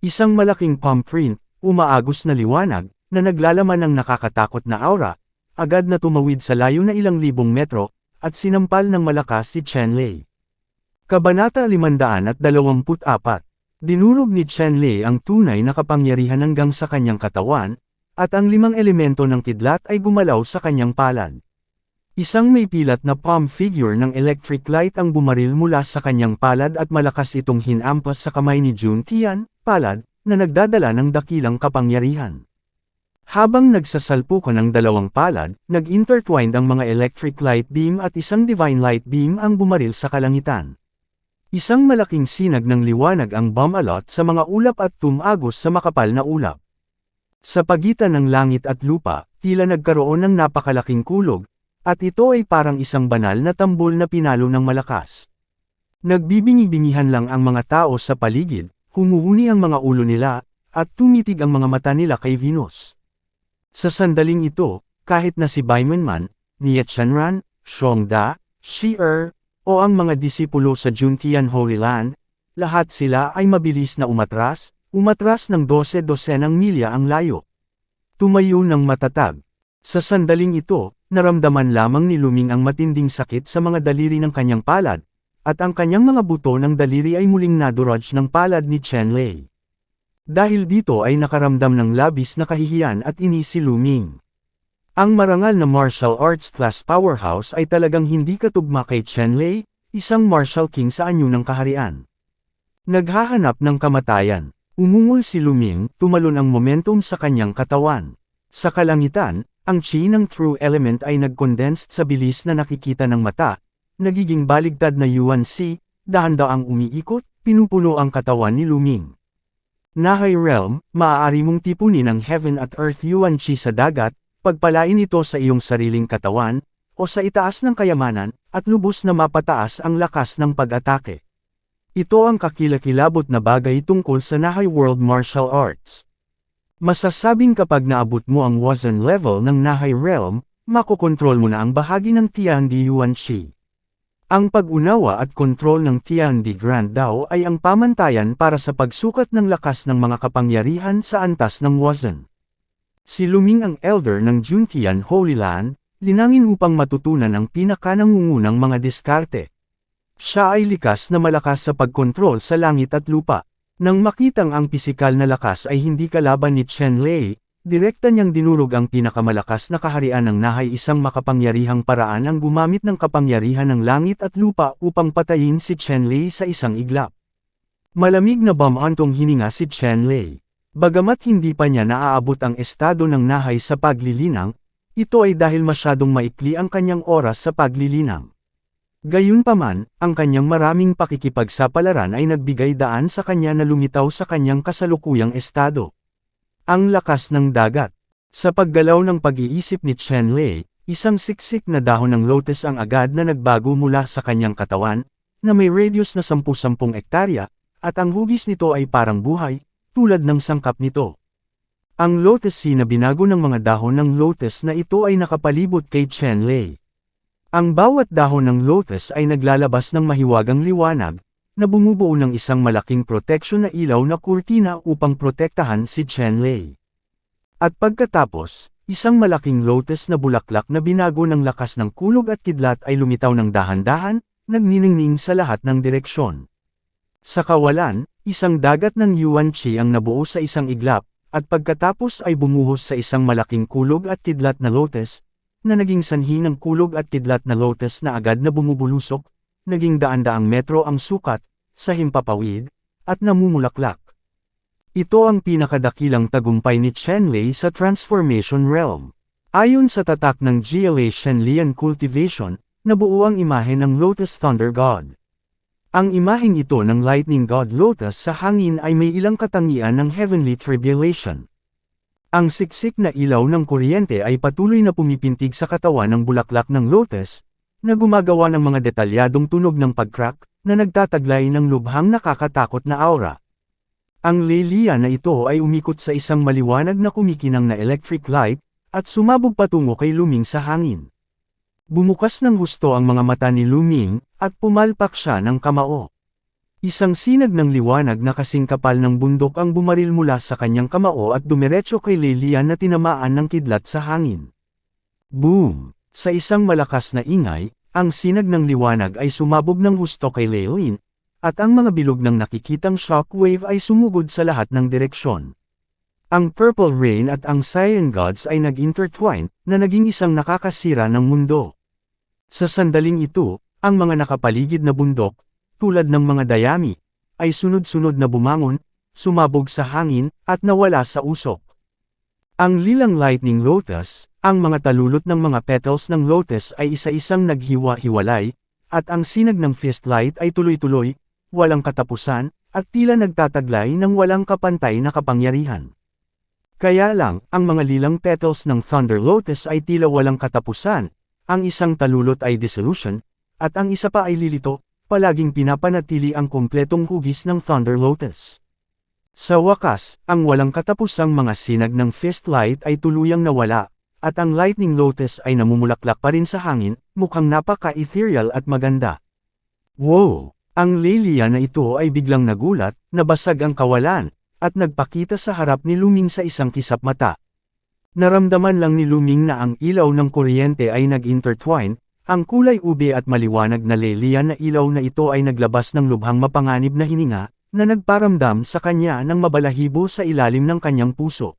Isang malaking palm print, umaagos na liwanag, na naglalaman ng nakakatakot na aura, agad na tumawid sa layo na ilang libong metro, at sinampal ng malakas si Chenlei. Kabanata 524. Dinurog ni Chenlei ang tunay na kapangyarihan hanggang sa kanyang katawan, at ang 5 elemento ng kidlat ay gumalaw sa kanyang palad. Isang may pilat na palm figure ng electric light ang bumaril mula sa kanyang palad at malakas itong hinampas sa kamay ni Juntian, palad, na nagdadala ng dakilang kapangyarihan. Habang nagsasalpukan ng dalawang palad, nag-intertwined ang mga electric light beam at isang divine light beam ang bumaril sa kalangitan. Isang malaking sinag ng liwanag ang bumalot sa mga ulap at tumagos sa makapal na ulap. Sa pagitan ng langit at lupa, tila nagkaroon ng napakalaking kulog, at ito ay parang isang banal na tambol na pinalo ng malakas. Nagbibingi-bingihan lang ang mga tao sa paligid, humuhuni ang mga ulo nila, at tumitig ang mga mata nila kay Venus. Sa sandaling ito, kahit na si Baimanman, Nie Chanran, Shongda, Shi-er, o ang mga disipulo sa Juntian Holy Land, lahat sila ay mabilis na umatras ng 12-dosenang milya ang layo. Tumayo ng matatag. Sa sandaling ito, naramdaman lamang ni Luming ang matinding sakit sa mga daliri ng kanyang palad, at ang kanyang mga buto ng daliri ay muling naduraj ng palad ni Chenlei. Dahil dito ay nakaramdam ng labis na kahihiyan at inis si Luming. Ang marangal na martial arts class powerhouse ay talagang hindi katugma kay Chenlei, isang martial king sa anyo ng kaharian. Naghahanap ng kamatayan. Umungol si Luming, tumalon ang momentum sa kanyang katawan. Sa kalangitan, ang chi ng true element ay nag-condensed sa bilis na nakikita ng mata, nagiging baligtad na Yuan Si, dahan-daang umiikot, pinupuno ang katawan ni Luming. Nahay realm, maaari mong tipunin ang heaven at earth Yuan Chi sa dagat, pagpalain ito sa iyong sariling katawan, o sa itaas ng kayamanan, at lubos na mapataas ang lakas ng pag-atake. Ito ang kakilakilabot na bagay tungkol sa Nahay World Martial Arts. Masasabing kapag naabot mo ang Wuzhen level ng Nahay Realm, makokontrol mo na ang bahagi ng Tiandi Yuan Chi. Ang pag-unawa at kontrol ng Tian de Grand Dao ay ang pamantayan para sa pagsukat ng lakas ng mga kapangyarihan sa antas ng Wuzhen. Si Luming ang elder ng Juntian Holy Land, linangin upang matutunan ang pinakanangungunang mga diskarte. Siya ay likas na malakas sa pagkontrol sa langit at lupa. Nang makitang ang pisikal na lakas ay hindi kalaban ni Chen Lei, direkta niyang dinurog ang pinakamalakas na kaharian ng Nahay. Isang makapangyarihang paraan ang gumamit ng kapangyarihan ng langit at lupa upang patayin si Chen Lei sa isang iglap. Malamig na bamantong hininga si Chen Lei. Bagamat hindi pa niya naaabot ang estado ng Nahay sa paglilinang, ito ay dahil masyadong maikli ang kanyang oras sa paglilinang. Gayunpaman, ang kanyang maraming pakikipagsapalaran ay nagbigay daan sa kanya na lumitaw sa kanyang kasalukuyang estado. Ang lakas ng dagat. Sa paggalaw ng pag-iisip ni Chen Lei, isang siksik na dahon ng lotus ang agad na nagbago mula sa kanyang katawan, na may radius na 10 ektarya, at ang hugis nito ay parang buhay, tulad ng sangkap nito. Ang lotus seed na binago ng mga dahon ng lotus na ito ay nakapalibot kay Chen Lei. Ang bawat dahon ng lotus ay naglalabas ng mahiwagang liwanag, na bumubuo ng isang malaking proteksyon na ilaw na kurtina upang protektahan si Chen Lei. At pagkatapos, isang malaking lotus na bulaklak na binago ng lakas ng kulog at kidlat ay lumitaw ng dahan-dahan, nagniningning sa lahat ng direksyon. Sa kawalan, isang dagat ng Yuan-Chi ang nabuo sa isang iglap, at pagkatapos ay bumuhos sa isang malaking kulog at kidlat na lotus, na naging sanhi ng kulog at kidlat na lotus na agad na bumubulusok, naging daan-daang metro ang sukat, sa himpapawid, at namumulaklak. Ito ang pinakadakilang tagumpay ni Chen Lei sa Transformation Realm. Ayon sa tatak ng GLA Shenlian Cultivation, nabuo ang imahe ng Lotus Thunder God. Ang imaheng ito ng Lightning God Lotus sa hangin ay may ilang katangian ng Heavenly Tribulation. Ang siksik na ilaw ng kuryente ay patuloy na pumipintig sa katawan ng bulaklak ng lotus, na gumagawa ng mga detalyadong tunog ng pag-crack, na nagtataglay ng lubhang nakakatakot na aura. Ang leliya na ito ay umikot sa isang maliwanag na kumikinang na electric light, at sumabog patungo kay Luming sa hangin. Bumukas ng husto ang mga mata ni Luming, at pumalpak siya ng kamao. Isang sinag ng liwanag na kasing kapal ng bundok ang bumaril mula sa kanyang kamao at dumiretso kay Lelian na tinamaan ng kidlat sa hangin. Boom! Sa isang malakas na ingay, ang sinag ng liwanag ay sumabog ng husto kay Lelian, at ang mga bilog ng nakikitang shockwave ay sumugod sa lahat ng direksyon. Ang Purple Rain at ang Cyan Gods ay nag-intertwine, na naging isang nakakasira ng mundo. Sa sandaling ito, ang mga nakapaligid na bundok, tulad ng mga dayami, ay sunod-sunod na bumangon, sumabog sa hangin, at nawala sa usok. Ang lilang lightning lotus, ang mga talulot ng mga petals ng lotus ay isa-isang naghiwa-hiwalay, at ang sinag ng fist light ay tuloy-tuloy, walang katapusan, at tila nagtataglay ng walang kapantay na kapangyarihan. Kaya lang, ang mga lilang petals ng thunder lotus ay tila walang katapusan, ang isang talulot ay dissolution, at ang isa pa ay lilito, palaging pinapanatili ang kumpletong hugis ng thunder lotus. Sa wakas, ang walang katapusang mga sinag ng fist light ay tuluyang nawala, at ang lightning lotus ay namumulaklak pa rin sa hangin, mukhang napaka-ethereal at maganda. Wow! Ang Lelian na ito ay biglang nagulat, nabasag ang kawalan, at nagpakita sa harap ni Luming sa isang kisap mata. Naramdaman lang ni Luming na ang ilaw ng kuryente ay nag-intertwine, ang kulay ube at maliwanag na Lelian na ilaw na ito ay naglabas ng lubhang mapanganib na hininga, na nagparamdam sa kanya ng mabalahibo sa ilalim ng kanyang puso.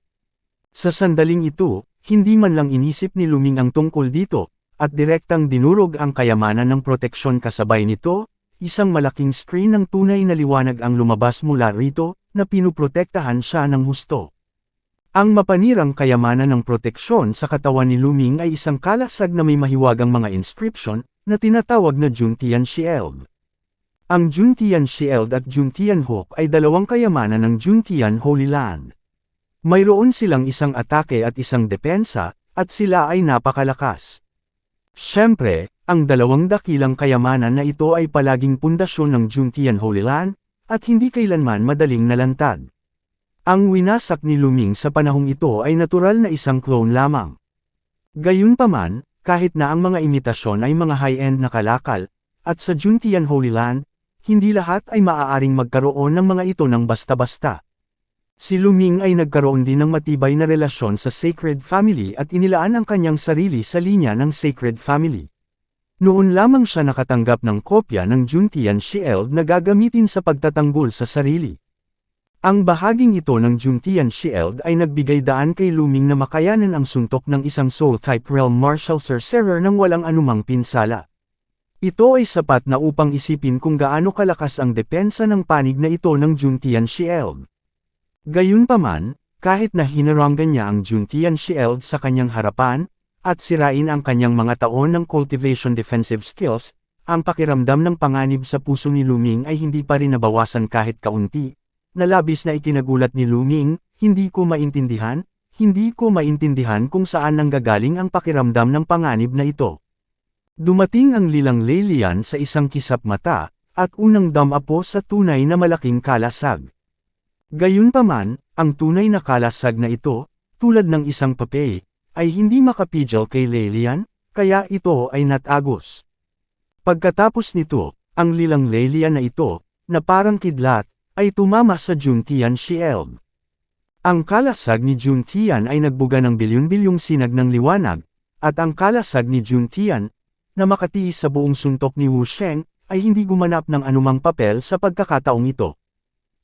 Sa sandaling ito, hindi man lang inisip ni Luming ang tungkol dito, at direktang dinurog ang kayamanan ng proteksyon kasabay nito, isang malaking screen ng tunay na liwanag ang lumabas mula rito, na pinuprotektahan siya ng husto. Ang mapanirang kayamanan ng proteksyon sa katawan ni Luming ay isang kalasag na may mahiwagang mga inscription, na tinatawag na Juntian Shield. Ang Juntian Shield at Juntian Hook ay dalawang kayamanan ng Juntian Holy Land. Mayroon silang isang atake at isang depensa, at sila ay napakalakas. Siyempre, ang dalawang dakilang kayamanan na ito ay palaging pundasyon ng Juntian Holy Land, at hindi kailanman madaling nalantad. Ang winasak ni Luming sa panahong ito ay natural na isang clone lamang. Gayunpaman, kahit na ang mga imitasyon ay mga high-end na kalakal, at sa Juntian Holy Land, hindi lahat ay maaaring magkaroon ng mga ito ng basta-basta. Si Luming ay nagkaroon din ng matibay na relasyon sa Sacred Family at inilaan ang kanyang sarili sa linya ng Sacred Family. Noon lamang siya nakatanggap ng kopya ng Juntian Shield na gagamitin sa pagtatanggol sa sarili. Ang bahaging ito ng Juntian Shield ay nagbigay daan kay Luming na makayanan ang suntok ng isang Soul-type Realm Martial Sorcerer nang walang anumang pinsala. Ito ay sapat na upang isipin kung gaano kalakas ang depensa ng panig na ito ng Juntian Shield. Gayunpaman, kahit na hinaranggan niya ang Juntian Shield sa kanyang harapan, at sirain ang kanyang mga taon ng cultivation defensive skills, ang pakiramdam ng panganib sa puso ni Luming ay hindi pa rin nabawasan kahit kaunti. Nalabis na ikinagulat ni Luming, hindi ko maintindihan kung saan nanggagaling ang pakiramdam ng panganib na ito. Dumating ang lilang Lelian sa isang kisap mata, at unang damapo sa tunay na malaking kalasag. Gayunpaman, ang tunay na kalasag na ito, tulad ng isang pape, ay hindi makapigil kay Lelian, kaya ito ay natagos. Pagkatapos nito, ang lilang Lelian na ito, na parang kidlat, ay tumama sa Juntian Shield. Ang kalasag ni Juntian ay nagbuga ng bilyon-bilyong sinag ng liwanag, at ang kalasag ni Juntian, na makatiis sa buong suntok ni Wu Sheng, ay hindi gumanap ng anumang papel sa pagkakataong ito.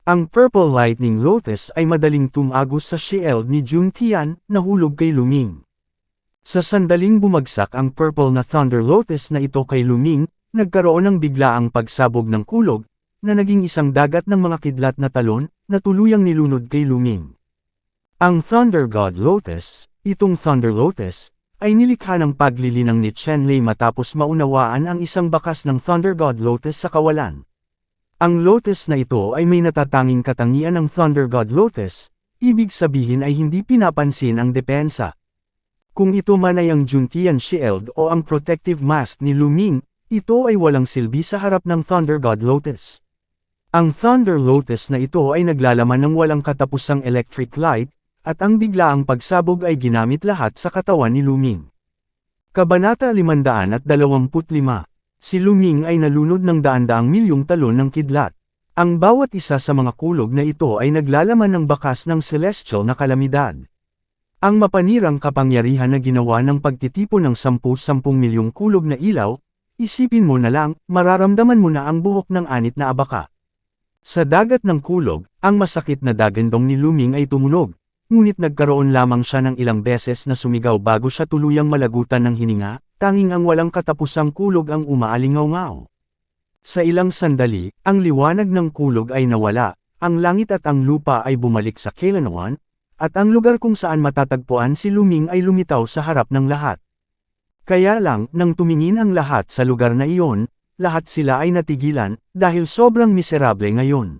Ang Purple Lightning Lotus ay madaling tumagos sa shield ni Juntian, nahulog kay Luming. Sa sandaling bumagsak ang Purple na Thunder Lotus na ito kay Luming, nagkaroon ng biglaang pagsabog ng kulog, na naging isang dagat ng mga kidlat na talon, na tuluyang nilunod kay Luming. Ang Thunder God Lotus, itong Thunder Lotus, ay nilikha ng paglilinang ni Chen Lei matapos maunawaan ang isang bakas ng Thunder God Lotus sa kawalan. Ang lotus na ito ay may natatanging katangian ng Thunder God Lotus, ibig sabihin ay hindi pinapansin ang depensa. Kung ito man ay ang Juntian Shield o ang protective mask ni Luming, ito ay walang silbi sa harap ng Thunder God Lotus. Ang Thunder Lotus na ito ay naglalaman ng walang katapusang electric light, at ang biglaang pagsabog ay ginamit lahat sa katawan ni Luming. Kabanata 525. Si Luming ay nalunod ng daan-daang milyong talon ng kidlat. Ang bawat isa sa mga kulog na ito ay naglalaman ng bakas ng celestial na kalamidad. Ang mapanirang kapangyarihan na ginawa ng pagtitipon ng 10-10 milyong kulog na ilaw, isipin mo na lang, mararamdaman mo na ang buhok ng anit na abaka. Sa dagat ng kulog, ang masakit na dagandong ni Luming ay tumunog, ngunit nagkaroon lamang siya ng ilang beses na sumigaw bago siya tuluyang malagutan ng hininga. Tanging ang walang katapusang kulog ang umaalingaw-ngaw. Sa ilang sandali, ang liwanag ng kulog ay nawala, ang langit at ang lupa ay bumalik sa kailanman, at ang lugar kung saan matatagpuan si Luming ay lumitaw sa harap ng lahat. Kaya lang, nang tumingin ang lahat sa lugar na iyon, lahat sila ay natigilan, dahil sobrang miserable ngayon.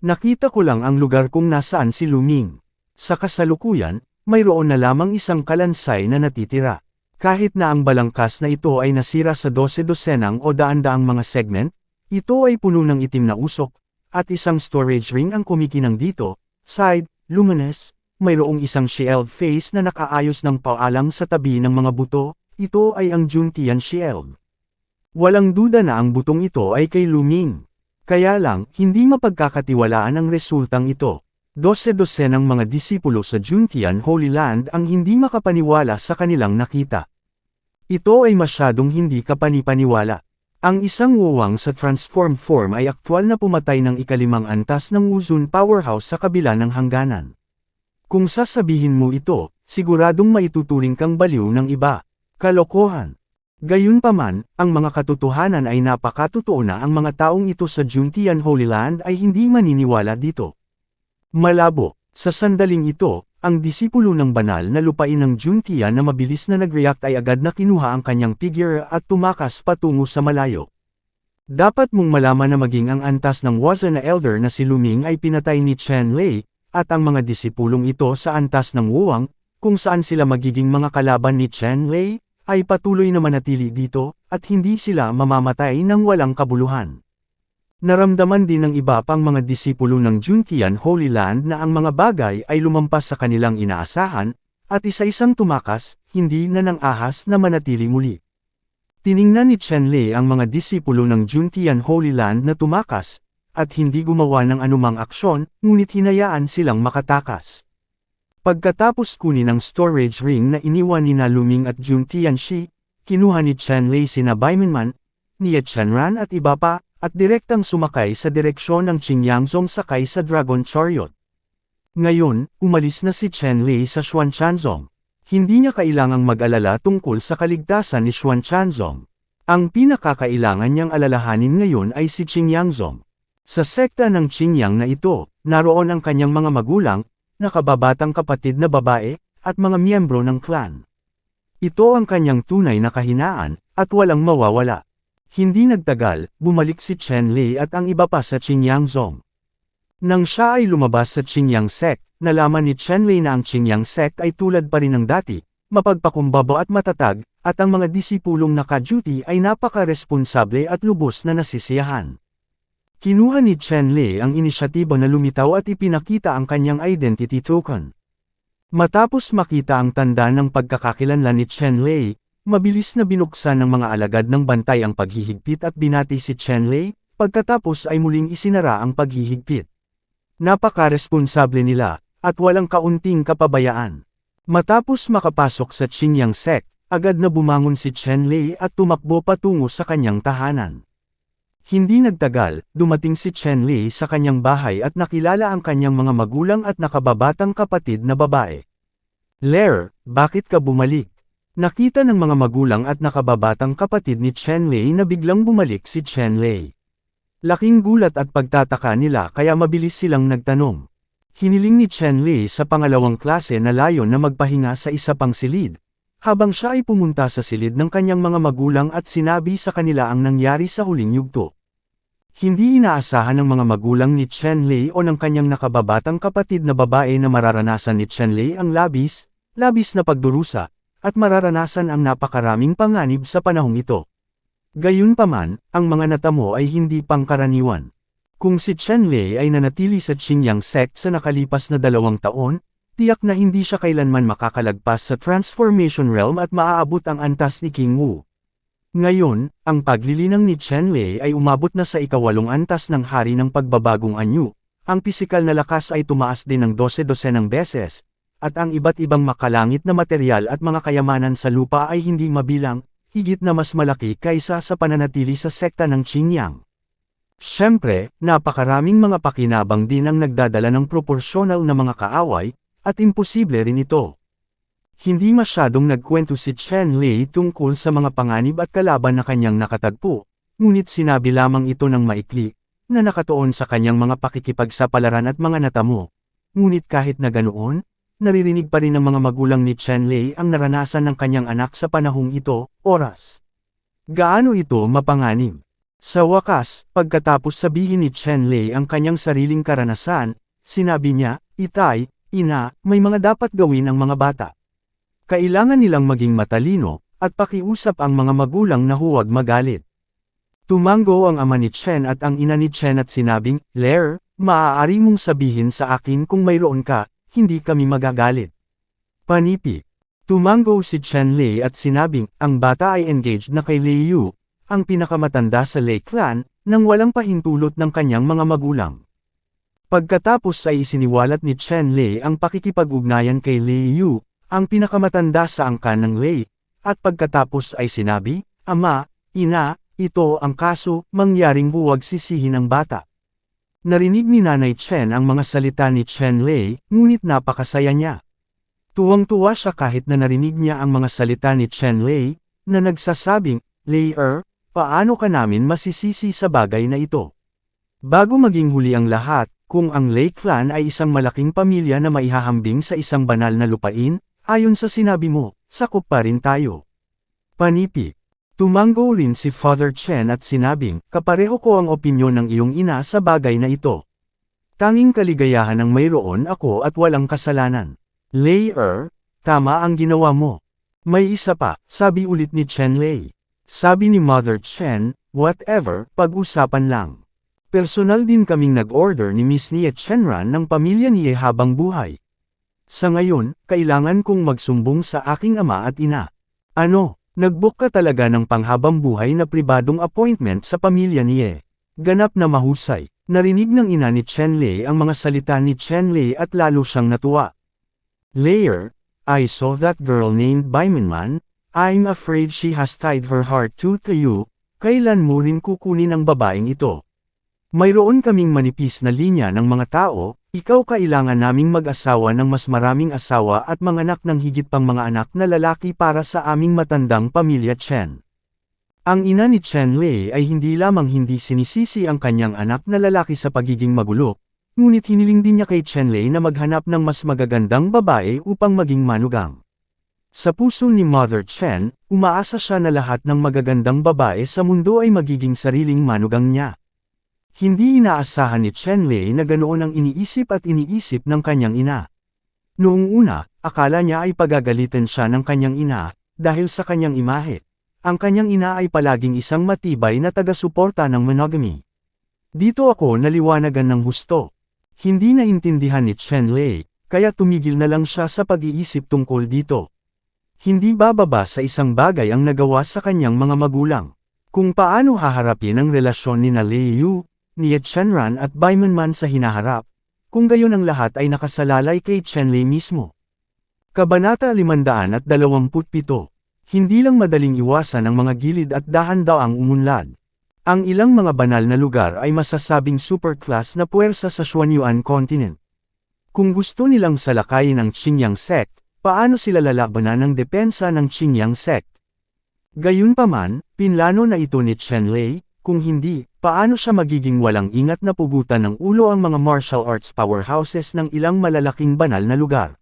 Nakita ko lang ang lugar kung nasaan si Luming. Sa kasalukuyan, mayroon na lamang isang kalansay na natitira. Kahit na ang balangkas na ito ay nasira sa 12-dosenang o daan-daang mga segment, ito ay puno ng itim na usok, at isang storage ring ang kumikinang dito, side, luminous, mayroong isang shield face na nakaayos ng paalang sa tabi ng mga buto, ito ay ang Juntian Shield. Walang duda na ang butong ito ay kay Luming. Kaya lang, hindi mapagkakatiwalaan ang resultang ito. 12-dosenang mga disipulo sa Juntian Holy Land ang hindi makapaniwala sa kanilang nakita. Ito ay masyadong hindi kapanipaniwala. Ang isang wuwang sa transformed form ay aktwal na pumatay ng ikalimang antas ng Wuzun Powerhouse sa kabila ng hangganan. Kung sasabihin mo ito, siguradong maituturing kang baliw ng iba. Kalokohan. Gayunpaman, ang mga katotohanan ay napakatotoo na ang mga taong ito sa Juntian Holy Land ay hindi maniniwala dito. Malabo, sa sandaling ito, ang disipulo ng banal na lupain ng Juntian na mabilis na nag-react ay agad na kinuha ang kanyang figure at tumakas patungo sa malayo. Dapat mong malaman na maging ang antas ng Wuzan na elder na si Luming ay pinatay ni Chen Lei, at ang mga disipulong ito sa antas ng Wuwang, kung saan sila magiging mga kalaban ni Chen Lei, ay patuloy na manatili dito, at hindi sila mamamatay ng walang kabuluhan. Naramdaman din ng iba pang mga disipulo ng Juntian Holy Land na ang mga bagay ay lumampas sa kanilang inaasahan, at isa-isang tumakas, hindi na nang ahas na manatili muli. Tiningnan ni Chen Lei ang mga disipulo ng Juntian Holy Land na tumakas, at hindi gumawa ng anumang aksyon, ngunit hinayaan silang makatakas. Pagkatapos kunin ang storage ring na iniwan ni Luming at Juntian Shi, kinuha ni Chen Lei sina Baiminman, ni Chenran at iba pa, at direktang sumakay sa direksyon ng Qingyangzong sakay sa Dragon Chariot. Ngayon, umalis na si Chen Lei sa Xuanzhong. Hindi niya kailangang mag-alala tungkol sa kaligtasan ni Xuanzhong. Ang pinakakailangan niyang alalahanin ngayon ay si Qingyangzong. Sa sekta ng Qingyang na ito, naroon ang kanyang mga magulang, nakababatang kapatid na babae, at mga miyembro ng clan. Ito ang kanyang tunay na kahinaan, at walang mawawala. Hindi nagtagal, bumalik si Chen Lei at ang iba pa sa Qingyangzong. Nang siya ay lumabas sa Qingyang sect, nalaman ni Chen Lei na ang Qingyang sect ay tulad pa rin ng dati, mapagpakumbaba at matatag, at ang mga disipulong naka-duty ay napaka-responsable at lubos na nasisiyahan. Kinuha ni Chen Lei ang inisyatiba na lumitaw at ipinakita ang kanyang identity token. Matapos makita ang tanda ng pagkakakilanlan ni Chen Lei, mabilis na binuksan ng mga alagad ng bantay ang paghihigpit at binati si Chen Lei, pagkatapos ay muling isinara ang paghihigpit. Napaka-responsable nila, at walang kaunting kapabayaan. Matapos makapasok sa Qingyang sect, agad na bumangon si Chen Lei at tumakbo patungo sa kanyang tahanan. Hindi nagtagal, dumating si Chen Lei sa kanyang bahay at nakilala ang kanyang mga magulang at nakababatang kapatid na babae. "Lair, bakit ka bumalik?" Nakita ng mga magulang at nakababatang kapatid ni Chen Lei na biglang bumalik si Chen Lei. Laking gulat at pagtataka nila kaya mabilis silang nagtanong. Hiniling ni Chen Lei sa pangalawang klase na layon na magpahinga sa isa pang silid, habang siya ay pumunta sa silid ng kanyang mga magulang at sinabi sa kanila ang nangyari sa huling yugto. Hindi inaasahan ng mga magulang ni Chen Lei o ng kanyang nakababatang kapatid na babae na mararanasan ni Chen Lei ang labis na pagdurusa, at mararanasan ang napakaraming panganib sa panahong ito. Gayunpaman, ang mga natamo ay hindi pangkaraniwan. Kung si Chen Lei ay nanatili sa Qingyang sect sa nakalipas na 2 taon, tiyak na hindi siya kailanman makakalagpas sa Transformation Realm at maaabot ang antas ni King Wu. Ngayon, ang paglilinang ni Chen Lei ay umabot na sa ika-8 antas ng hari ng pagbabagong anyo, ang pisikal na lakas ay tumaas din ng 12 beses, at ang iba't ibang makalangit na material at mga kayamanan sa lupa ay hindi mabilang, higit na mas malaki kaysa sa pananatili sa sekta ng Qingyang. Siyempre, napakaraming mga pakinabang din ang nagdadala ng proporsyonal na mga kaaway, at imposible rin ito. Hindi masyadong nagkwento si Chen Lei tungkol sa mga panganib at kalaban na kanyang nakatagpo, ngunit sinabi lamang ito ng maikli, na nakatuon sa kanyang mga pakikipagsapalaran at mga natamo. Ngunit kahit na ganoon, naririnig pa rin ng mga magulang ni Chen Lei ang naranasan ng kanyang anak sa panahong ito, oras. Gaano ito mapanganib? Sa wakas, pagkatapos sabihin ni Chen Lei ang kanyang sariling karanasan, sinabi niya, "Itay, ina, may mga dapat gawin ang mga bata. Kailangan nilang maging matalino, at pakiusap ang mga magulang na huwag magalit." Tumango ang ama ni Chen at ang ina ni Chen at sinabing, "Lair, maaari mong sabihin sa akin kung mayroon ka, hindi kami magagalit." Panipi. Tumango si Chen Lei at sinabing, ang bata ay engaged na kay Lei Yu, ang pinakamatanda sa Lei clan, nang walang pahintulot ng kanyang mga magulang. Pagkatapos ay isiniwalat ni Chen Lei ang pakikipag-ugnayan kay Lei Yu, ang pinakamatanda sa angkan ng Lei, at pagkatapos ay sinabi, "Ama, ina, ito ang kaso, mangyaring huwag sisihin ang bata." Narinig ni Nanay Chen ang mga salita ni Chen Lei, ngunit napakasaya niya. Tuwang-tuwa siya kahit na narinig niya ang mga salita ni Chen Lei, na nagsasabing, "Lei, paano ka namin masisisi sa bagay na ito?" Bago maging huli ang lahat, kung ang Lei clan ay isang malaking pamilya na maihahambing sa isang banal na lupain, ayon sa sinabi mo, sakop pa rin tayo. Panipi. Tumango rin si Father Chen at sinabing, "Kapareho ko ang opinyon ng iyong ina sa bagay na ito. Tanging kaligayahan ang mayroon ako at walang kasalanan." "Lei, tama ang ginawa mo." "May isa pa," sabi ulit ni Chen Lei. Sabi ni Mother Chen, "Whatever, pag-usapan lang. Personal din kaming nag-order ni Miss Nie Chenran ng pamilya niya habang buhay. Sa ngayon, kailangan kong magsumbong sa aking ama at ina." "Ano?" Nag-book ka talaga ng panghabang buhay na pribadong appointment sa pamilya ni Ye. Ganap na mahusay. Narinig ng ina ni Chen Lei ang mga salita ni Chen Lei at lalo siyang natuwa. Later, I saw that girl named Baimanman. I'm afraid she has tied her heart to you. Kailan mo rin kukunin ang babaeng ito? Mayroon kaming manipis na linya ng mga tao, ikaw kailangan naming mag-asawa ng mas maraming asawa at manganak ng higit pang mga anak na lalaki para sa aming matandang pamilya Chen. Ang ina ni Chen Lei ay hindi lamang hindi sinisisi ang kanyang anak na lalaki sa pagiging magulo, ngunit hiniling din niya kay Chen Lei na maghanap ng mas magagandang babae upang maging manugang. Sa puso ni Mother Chen, umaasa siya na lahat ng magagandang babae sa mundo ay magiging sariling manugang niya. Hindi inaasahan ni Chen Lei na ganoon ang iniisip ng kanyang ina. Noong una, akala niya ay pagagalitan siya ng kanyang ina, dahil sa kanyang imahe. Ang kanyang ina ay palaging isang matibay na taga-suporta ng monogamy. Dito ako naliwanagan ng husto. Hindi naintindihan ni Chen Lei, kaya tumigil na lang siya sa pag-iisip tungkol dito. Hindi bababa sa isang bagay ang nagawa sa kanyang mga magulang. Kung paano haharapin ang relasyon ni Lei Yu, ni Chenran at Baimanman sa hinaharap, kung gayon ang lahat ay nakasalalay kay Chen Lei mismo. Kabanata 527. Hindi lang madaling iwasan ang mga gilid at dahan-daang umunlad. Ang ilang mga banal na lugar ay masasabing superclass na puwersa sa Xuanyuan continent. Kung gusto nilang salakayin ang Qingyang sect, paano sila lalabanan ng depensa ng Qingyang sect? Gayunpaman, pinlano na ito ni Chen Lei, kung hindi, paano siya magiging walang ingat na pugutan ng ulo ang mga martial arts powerhouses ng ilang malalaking banal na lugar.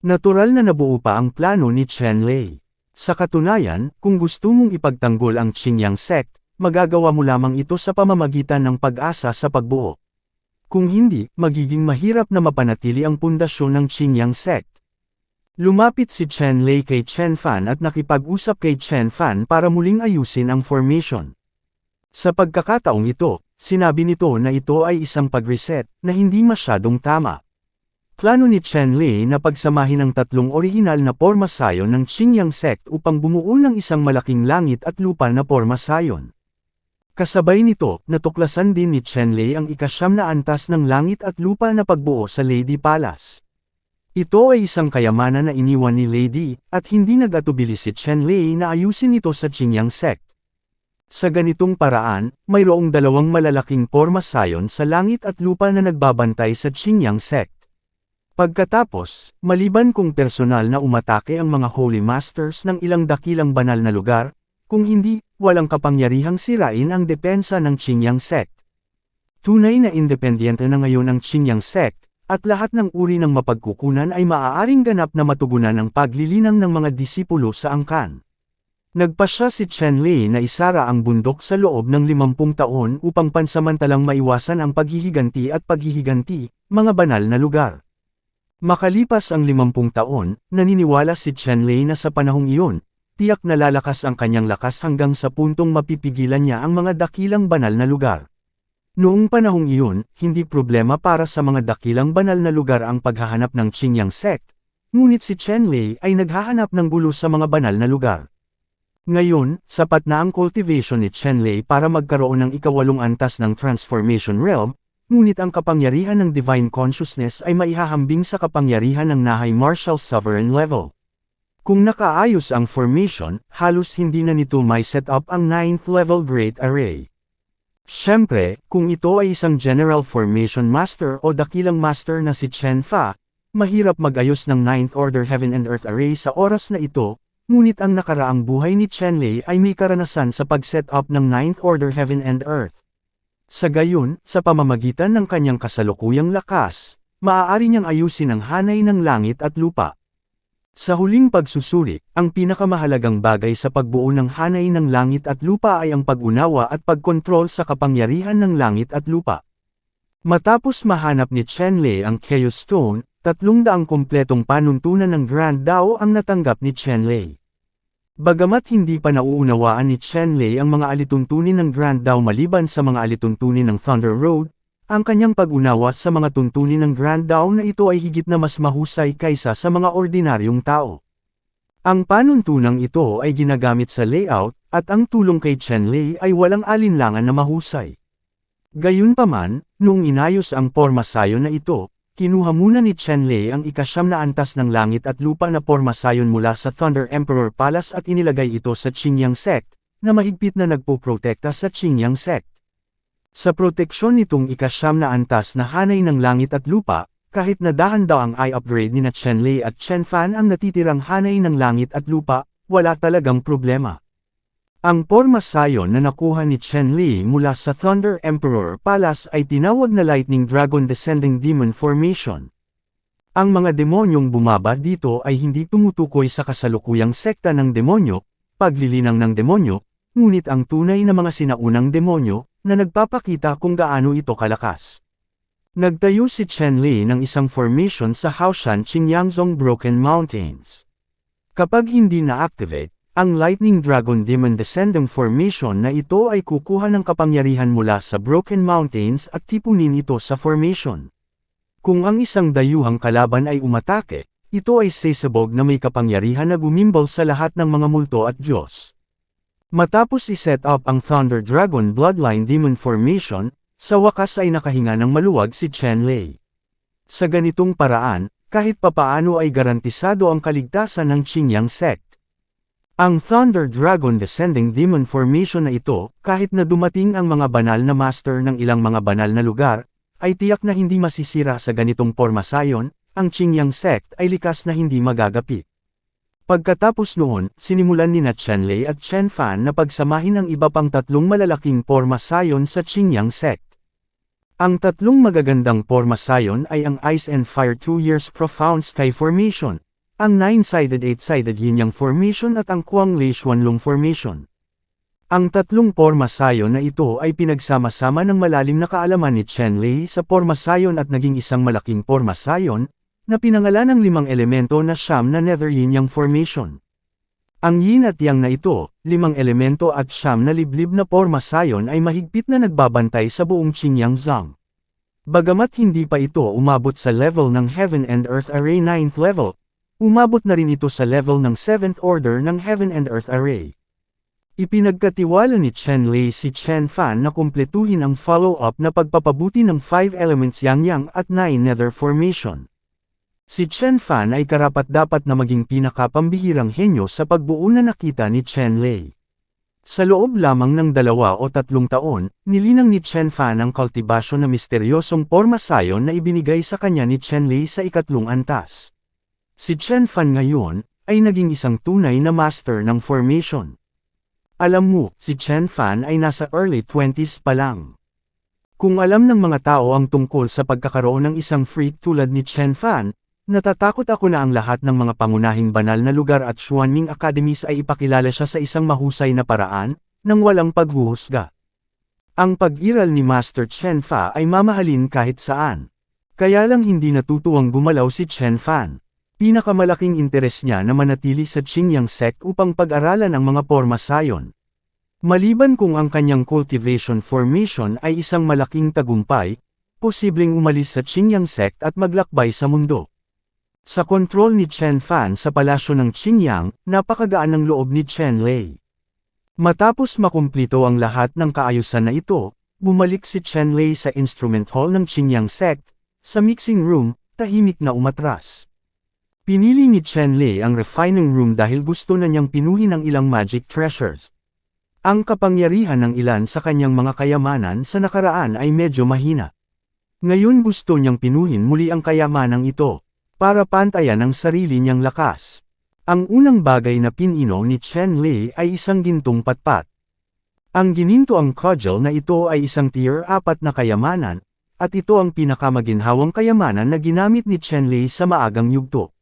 Natural na nabuo pa ang plano ni Chen Lei. Sa katunayan, kung gusto mong ipagtanggol ang Qingyang sect, magagawa mo lamang ito sa pamamagitan ng pag-asa sa pagbuo. Kung hindi, magiging mahirap na mapanatili ang pundasyon ng Qingyang sect. Lumapit si Chen Lei kay Chen Fan at nakipag-usap kay Chen Fan para muling ayusin ang formation. Sa pagkakataong ito, sinabi nito na ito ay isang pag-reset na hindi masyadong tama. Plano ni Chen Lei na pagsamahin ang tatlong orihinal na pormasayon ng Qingyang sect upang bumuo ng isang malaking langit at lupa na pormasayon. Kasabay nito, natuklasan din ni Chen Lei ang ika-9 na antas ng langit at lupa na pagbuo sa Lady Palace. Ito ay isang kayamanan na iniwan ni Lady, at hindi nag-atubili si Chen Lei na ayusin ito sa Qingyang sect. Sa ganitong paraan, mayroong dalawang malalaking pormasayon sa langit at lupa na nagbabantay sa Qingyang sect. Pagkatapos, maliban kung personal na umatake ang mga Holy Masters ng ilang dakilang banal na lugar, kung hindi, walang kapangyarihang sirain ang depensa ng Qingyang sect. Tunay na independyente na ngayon ang Qingyang sect, at lahat ng uri ng mapagkukunan ay maaaring ganap na matugunan ang paglilinang ng mga disipulo sa angkan. Nagpasya si Chen Lei na isara ang bundok sa loob ng 50 taon upang pansamantalang maiwasan ang paghihiganti, mga banal na lugar. Makalipas ang 50 taon, naniniwala si Chen Lei na sa panahong iyon, tiyak na lalakas ang kanyang lakas hanggang sa puntong mapipigilan niya ang mga dakilang banal na lugar. Noong panahong iyon, hindi problema para sa mga dakilang banal na lugar ang paghahanap ng Qingyang sect, ngunit si Chen Lei ay naghahanap ng gulo sa mga banal na lugar. Ngayon, sapat na ang cultivation ni Chen Lei para magkaroon ng ika-8 antas ng Transformation Realm, ngunit ang kapangyarihan ng Divine Consciousness ay maihahambing sa kapangyarihan ng Nahay Martial Sovereign level. Kung nakaayos ang formation, halos hindi na nito may set up ang 9th level Great Array. Siyempre, kung ito ay isang General Formation Master o dakilang master na si Chen Fa, mahirap mag-ayos ng 9th Order Heaven and Earth Array sa oras na ito, ngunit ang nakaraang buhay ni Chen Lei ay may karanasan sa pag-set up ng 9th Order Heaven and Earth. Sa gayon, sa pamamagitan ng kanyang kasalukuyang lakas, maaari niyang ayusin ang hanay ng langit at lupa. Sa huling pagsusuri, ang pinakamahalagang bagay sa pagbuo ng hanay ng langit at lupa ay ang pag-unawa at pagkontrol sa kapangyarihan ng langit at lupa. Matapos mahanap ni Chen Lei ang Chaos Stone, 300 kompletong panuntunan ng Grand Dao ang natanggap ni Chen Lei. Bagamat hindi pa nauunawaan ni Chen Lei ang mga alituntunin ng Grand Dao maliban sa mga alituntunin ng Thunder Road, ang kanyang pag-unawa sa mga tuntunin ng Grand Dao na ito ay higit na mas mahusay kaysa sa mga ordinaryong tao. Ang panuntunang ito ay ginagamit sa layout, at ang tulong kay Chen Lei ay walang alinlangan na mahusay. Gayunpaman, noong inayos ang pormasayon na ito, kinuha muna ni Chen Lei ang ika-9 na antas ng langit at lupa na pormasayon mula sa Thunder Emperor Palace at inilagay ito sa Qingyang Sect, na mahigpit na nagpoprotekta sa Qingyang Sect. Sa proteksyon nitong ika-9 na antas na hanay ng langit at lupa, kahit na dahan daw ang eye upgrade ni na Chen Lei at Chen Fan ang natitirang hanay ng langit at lupa, wala talagang problema. Ang pormasayon na nakuha ni Chen Lei mula sa Thunder Emperor Palace ay tinawag na Lightning Dragon Descending Demon Formation. Ang mga demonyong bumaba dito ay hindi tumutukoy sa kasalukuyang sekta ng demonyo, paglilinang ng demonyo, ngunit ang tunay na mga sinaunang demonyo, na nagpapakita kung gaano ito kalakas. Nagtayo si Chen Lei ng isang formation sa Haoshan Qingyangzong Broken Mountains. Kapag hindi na-activate, ang Lightning Dragon Demon Descending Formation na ito ay kukuha ng kapangyarihan mula sa Broken Mountains at tipunin ito sa formation. Kung ang isang dayuhang kalaban ay umatake, ito ay sesabog na may kapangyarihan na gumimbal sa lahat ng mga multo at Diyos. Matapos i-set up ang Thunder Dragon Bloodline Demon Formation, sa wakas ay nakahinga ng maluwag si Chen Lei. Sa ganitong paraan, kahit papaano ay garantisado ang kaligtasan ng Qingyang Sect. Ang Thunder Dragon Descending Demon Formation na ito, kahit na dumating ang mga banal na master ng ilang mga banal na lugar, ay tiyak na hindi masisira sa ganitong pormasayon, ang Qingyang Sect ay likas na hindi magagapi. Pagkatapos noon, sinimulan ni na Chen Lei at Chen Fan na pagsamahin ang iba pang 3 malalaking pormasayon sa Qingyang Sect. Ang 3 magagandang pormasayon ay ang Ice and Fire 2 Years Profound Sky Formation, ang 9-sided 8-sided Yin-Yang Formation at ang Kuang Lei Xuanlong Formation. Ang 3 pormasayon na ito ay pinagsama-sama ng malalim na kaalaman ni Chen Lei sa pormasayon at naging isang malaking pormasayon, na pinangalan ng 5 elemento na siyam na Nether Yin-Yang Formation. Ang yin at yang na ito, 5 elemento at siyam na liblib na pormasayon ay mahigpit na nagbabantay sa buong Qingyang Zhang. Bagamat hindi pa ito umabot sa level ng Heaven and Earth Array 9th level, umabot na rin ito sa level ng 7th order ng Heaven and Earth Array. Ipinagkatiwala ni Chen Lei si Chen Fan na kumpletuhin ang follow-up na pagpapabuti ng 5 elements Yang-Yang at 9 Nether Formation. Si Chen Fan ay karapat-dapat na maging pinakapambihirang henyo sa pagbuo na nakita ni Chen Lei. Sa loob lamang ng 2 o 3 taon, nilinang ni Chen Fan ang kultibasyon na misteryosong pormasayon na ibinigay sa kanya ni Chen Lei sa ikatlong antas. Si Chen Fan ngayon, ay naging isang tunay na master ng formation. Alam mo, si Chen Fan ay nasa early 20s pa lang. Kung alam ng mga tao ang tungkol sa pagkakaroon ng isang freak tulad ni Chen Fan, natatakot ako na ang lahat ng mga pangunahing banal na lugar at Xuanming Academies ay ipakilala siya sa isang mahusay na paraan, nang walang paghuhusga. Ang pag-iral ni Master Chen Fa ay mamahalin kahit saan. Kaya lang hindi natutuwang gumalaw si Chen Fan. Pinakamalaking interes niya na manatili sa Qingyang Sect upang pag-aralan ang mga pormasayon. Maliban kung ang kanyang cultivation formation ay isang malaking tagumpay, posibleng umalis sa Qingyang Sect at maglakbay sa mundo. Sa kontrol ni Chen Fan sa palasyo ng Qingyang, napakagaan ng loob ni Chen Lei. Matapos makumplito ang lahat ng kaayusan na ito, bumalik si Chen Lei sa Instrument Hall ng Qingyang Sect, sa mixing room, tahimik na umatras. Pinili ni Chen Lei ang refining room dahil gusto na niyang pinuhin ang ilang magic treasures. Ang kapangyarihan ng ilan sa kanyang mga kayamanan sa nakaraan ay medyo mahina. Ngayon gusto niyang pinuhin muli ang kayamanang ito, para pantayan ang sarili niyang lakas. Ang unang bagay na pinino ni Chen Lei ay isang gintong patpat. Ang ginintoang cudgel na ito ay isang tier 4 na kayamanan, at ito ang pinakamaginhawang kayamanan na ginamit ni Chen Lei sa maagang yugto.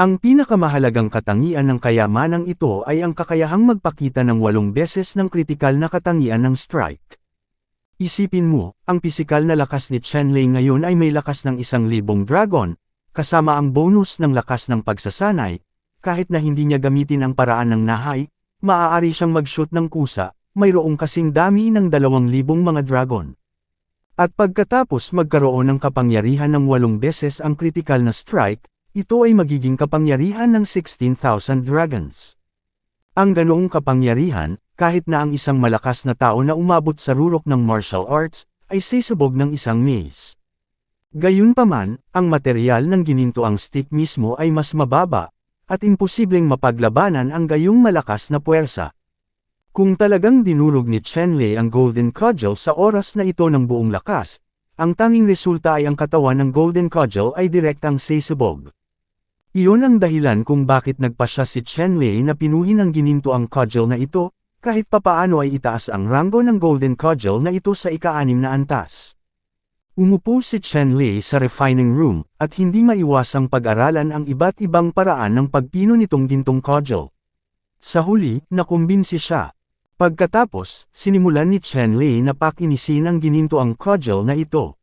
Ang pinakamahalagang katangian ng kayamanang ito ay ang kakayahang magpakita ng 8 beses ng kritikal na katangian ng strike. Isipin mo, ang pisikal na lakas ni Chen Lei ngayon ay may lakas ng 1,000 dragon, kasama ang bonus ng lakas ng pagsasanay, kahit na hindi niya gamitin ang paraan ng nahay, maaari siyang mag-shoot ng kusa, mayroong kasing dami ng 2,000 mga dragon. At pagkatapos magkaroon ng kapangyarihan ng 8 beses ang kritikal na strike, ito ay magiging kapangyarihan ng 16,000 dragons. Ang ganoong kapangyarihan, kahit na ang isang malakas na tao na umabot sa rurok ng martial arts, ay sisubog ng isang mace. Gayunpaman, ang materyal ng ginintoang stick mismo ay mas mababa, at imposibleng mapaglabanan ang gayong malakas na puwersa. Kung talagang dinurog ni Chenlei ang Golden Cudgel sa oras na ito ng buong lakas, ang tanging resulta ay ang katawan ng Golden Cudgel ay direktang sisubog. Iyon ang dahilan kung bakit nagpasya si Chenlei na pinuhin ang ginintoang cudgel na ito, kahit papaano ay itaas ang ranggo ng Golden Cudgel na ito sa ika-6 na antas. Umupo si Chenlei sa refining room, at hindi maiwasang pag-aralan ang iba't ibang paraan ng pagpino nitong gintong cudgel. Sa huli, nakumbinsi siya. Pagkatapos, sinimulan ni Chenlei na pakinisin ang ginintoang cudgel na ito.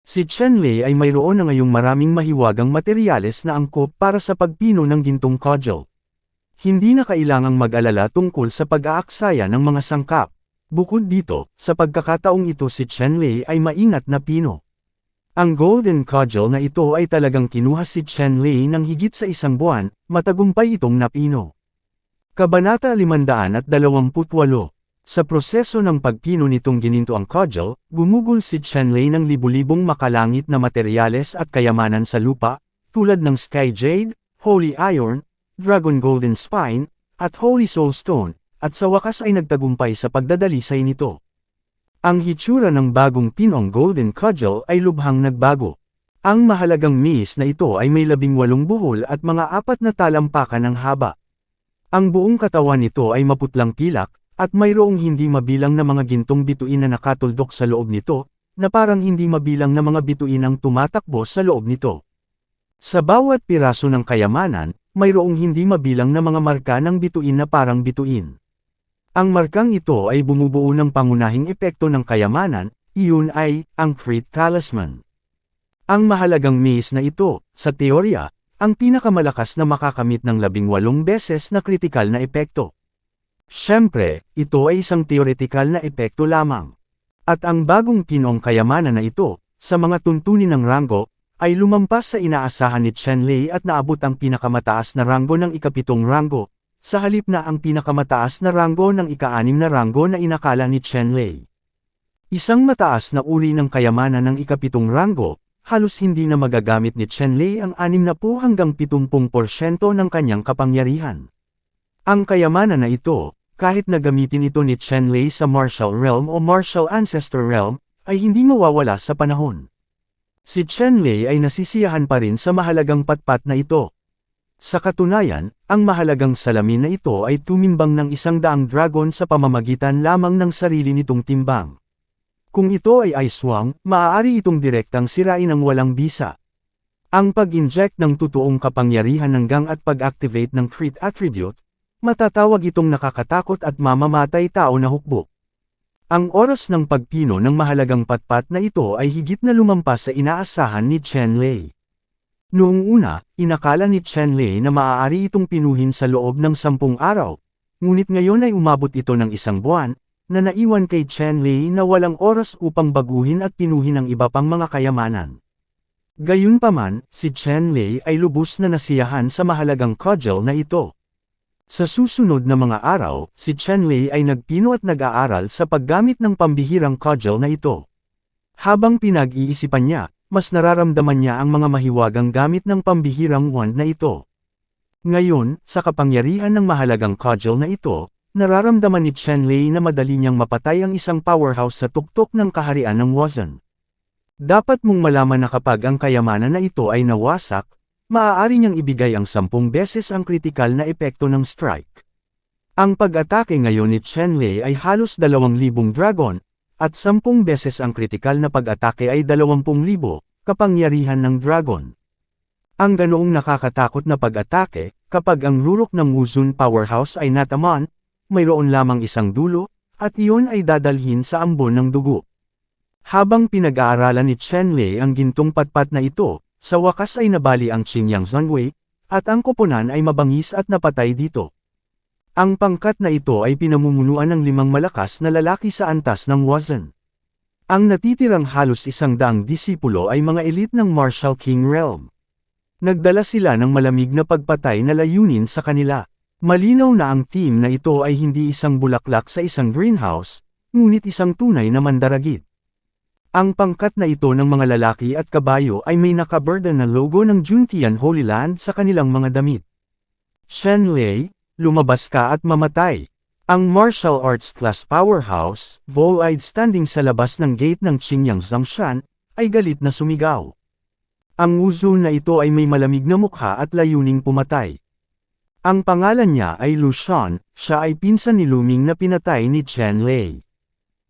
Si Chenlei ay mayroon na ngayong maraming mahiwagang materyales na angkop para sa pagpino ng gintong cudgel. Hindi na kailangang mag-alala tungkol sa pag-aaksaya ng mga sangkap. Bukod dito, sa pagkakataong ito si Chenlei ay maingat na pino. Ang Golden Cudgel na ito ay talagang kinuha si Chenlei ng higit sa 1 buwan, matagumpay itong napino. Kabanata 528. Sa proseso ng pagpino nitong ginintoang cudgel, gumugol si Chenlei ng libu-libong makalangit na materyales at kayamanan sa lupa, tulad ng Sky Jade, Holy Iron, Dragon Golden Spine, at Holy Soul Stone, at sa wakas ay nagtagumpay sa pagdadalisay nito. Ang hitsura ng bagong pinong Golden Cudgel ay lubhang nagbago. Ang mahalagang mace na ito ay may 18 buhol at mga 4 na talampakan ng haba. Ang buong katawan nito ay maputlang pilak, at mayroong hindi mabilang na mga gintong bituin na nakatuldok sa loob nito, na parang hindi mabilang na mga bituin ang tumatakbo sa loob nito. Sa bawat piraso ng kayamanan, mayroong hindi mabilang na mga marka ng bituin na parang bituin. Ang markang ito ay bumubuo ng pangunahing epekto ng kayamanan, iyon ay, ang Crit Talisman. Ang mahalagang mace na ito, sa teorya, ang pinakamalakas na makakamit ng 18 beses na kritikal na epekto. Siyempre, ito ay isang teoretikal na epekto lamang. At ang bagong pinong kayamanan na ito, sa mga tuntunin ng ranggo, ay lumampas sa inaasahan ni Chenlei at naabot ang pinakamataas na ranggo ng ika-7 ranggo, sa halip na ang pinakamataas na ranggo ng ika-6 na ranggo na inakala ni Chenlei. Isang mataas na uri ng kayamanan ng ika-7 ranggo, halos hindi na magagamit ni Chenlei ang 60 hanggang 70% ng kanyang kapangyarihan. Ang kayamanan na ito, kahit na gamitin ito ni Chenlei sa Martial Realm o Martial Ancestor Realm, ay hindi mawawala sa panahon. Si Chenlei ay nasisiyahan pa rin sa mahalagang patpat na ito. Sa katunayan, ang mahalagang salamin na ito ay tumimbang ng 100 dragon sa pamamagitan lamang ng sarili nitong timbang. Kung ito ay Icewang, maaari itong direktang sirain ng walang bisa. Ang pag-inject ng totoong kapangyarihan ng gang at pag-activate ng Crit Attribute, matatawag itong nakakatakot at mamamatay tao na hukbo. Ang oras ng pagpino ng mahalagang patpat na ito ay higit na lumampas sa inaasahan ni Chenlei. Noong una, inakala ni Chenlei na maaari itong pinuhin sa loob ng 10 araw, ngunit ngayon ay umabot ito ng 1 buwan, na naiwan kay Chenlei na walang oras upang baguhin at pinuhin ang iba pang mga kayamanan. Gayunpaman, si Chenlei ay lubos na nasiyahan sa mahalagang cudgel na ito. Sa susunod na mga araw, si Chenlei ay nagpino at nag-aaral sa paggamit ng pambihirang cudgel na ito. Habang pinag-iisipan niya, mas nararamdaman niya ang mga mahiwagang gamit ng pambihirang wand na ito. Ngayon, sa kapangyarihan ng mahalagang cudgel na ito, nararamdaman ni Chenlei na madali niyang mapatay ang isang powerhouse sa tuktok ng kaharian ng Wuzhen. Dapat mong malaman na kapag ang kayamanan na ito ay nawasak, maaari niyang ibigay ang 10 beses ang kritikal na epekto ng strike. Ang pag-atake ngayon ni Chenlei ay halos 2,000 dragon, at 10 beses ang kritikal na pag-atake ay 20,000 kapangyarihan ng dragon. Ang ganoong nakakatakot na pag-atake, kapag ang rurok ng Wuzhen powerhouse ay natamaan, mayroon lamang isang dulo, at iyon ay dadalhin sa ambon ng dugo. Habang pinag-aaralan ni Chenlei ang gintong patpat na ito, sa wakas ay nabali ang Qingyang Zunwei, at ang koponan ay mabangis at napatay dito. Ang pangkat na ito ay pinamumunuan ng 5 malakas na lalaki sa antas ng Wuzhen. Ang natitirang halos 100 disipulo ay mga elite ng Martial King Realm. Nagdala sila ng malamig na pagpatay na layunin sa kanila. Malinaw na ang team na ito ay hindi isang bulaklak sa isang greenhouse, ngunit isang tunay na mandaragit. Ang pangkat na ito ng mga lalaki at kabayo ay may nakaburden na logo ng Juntian Holy Land sa kanilang mga damit. Chen Lei, lumabas ka at mamatay. Ang martial arts class powerhouse, Volide standing sa labas ng gate ng Qingyang Zhongshan, ay galit na sumigaw. Ang Wuzu na ito ay may malamig na mukha at layuning pumatay. Ang pangalan niya ay Lu Shan, siya ay pinsan ni Lu Ming na pinatay ni Chen Lei.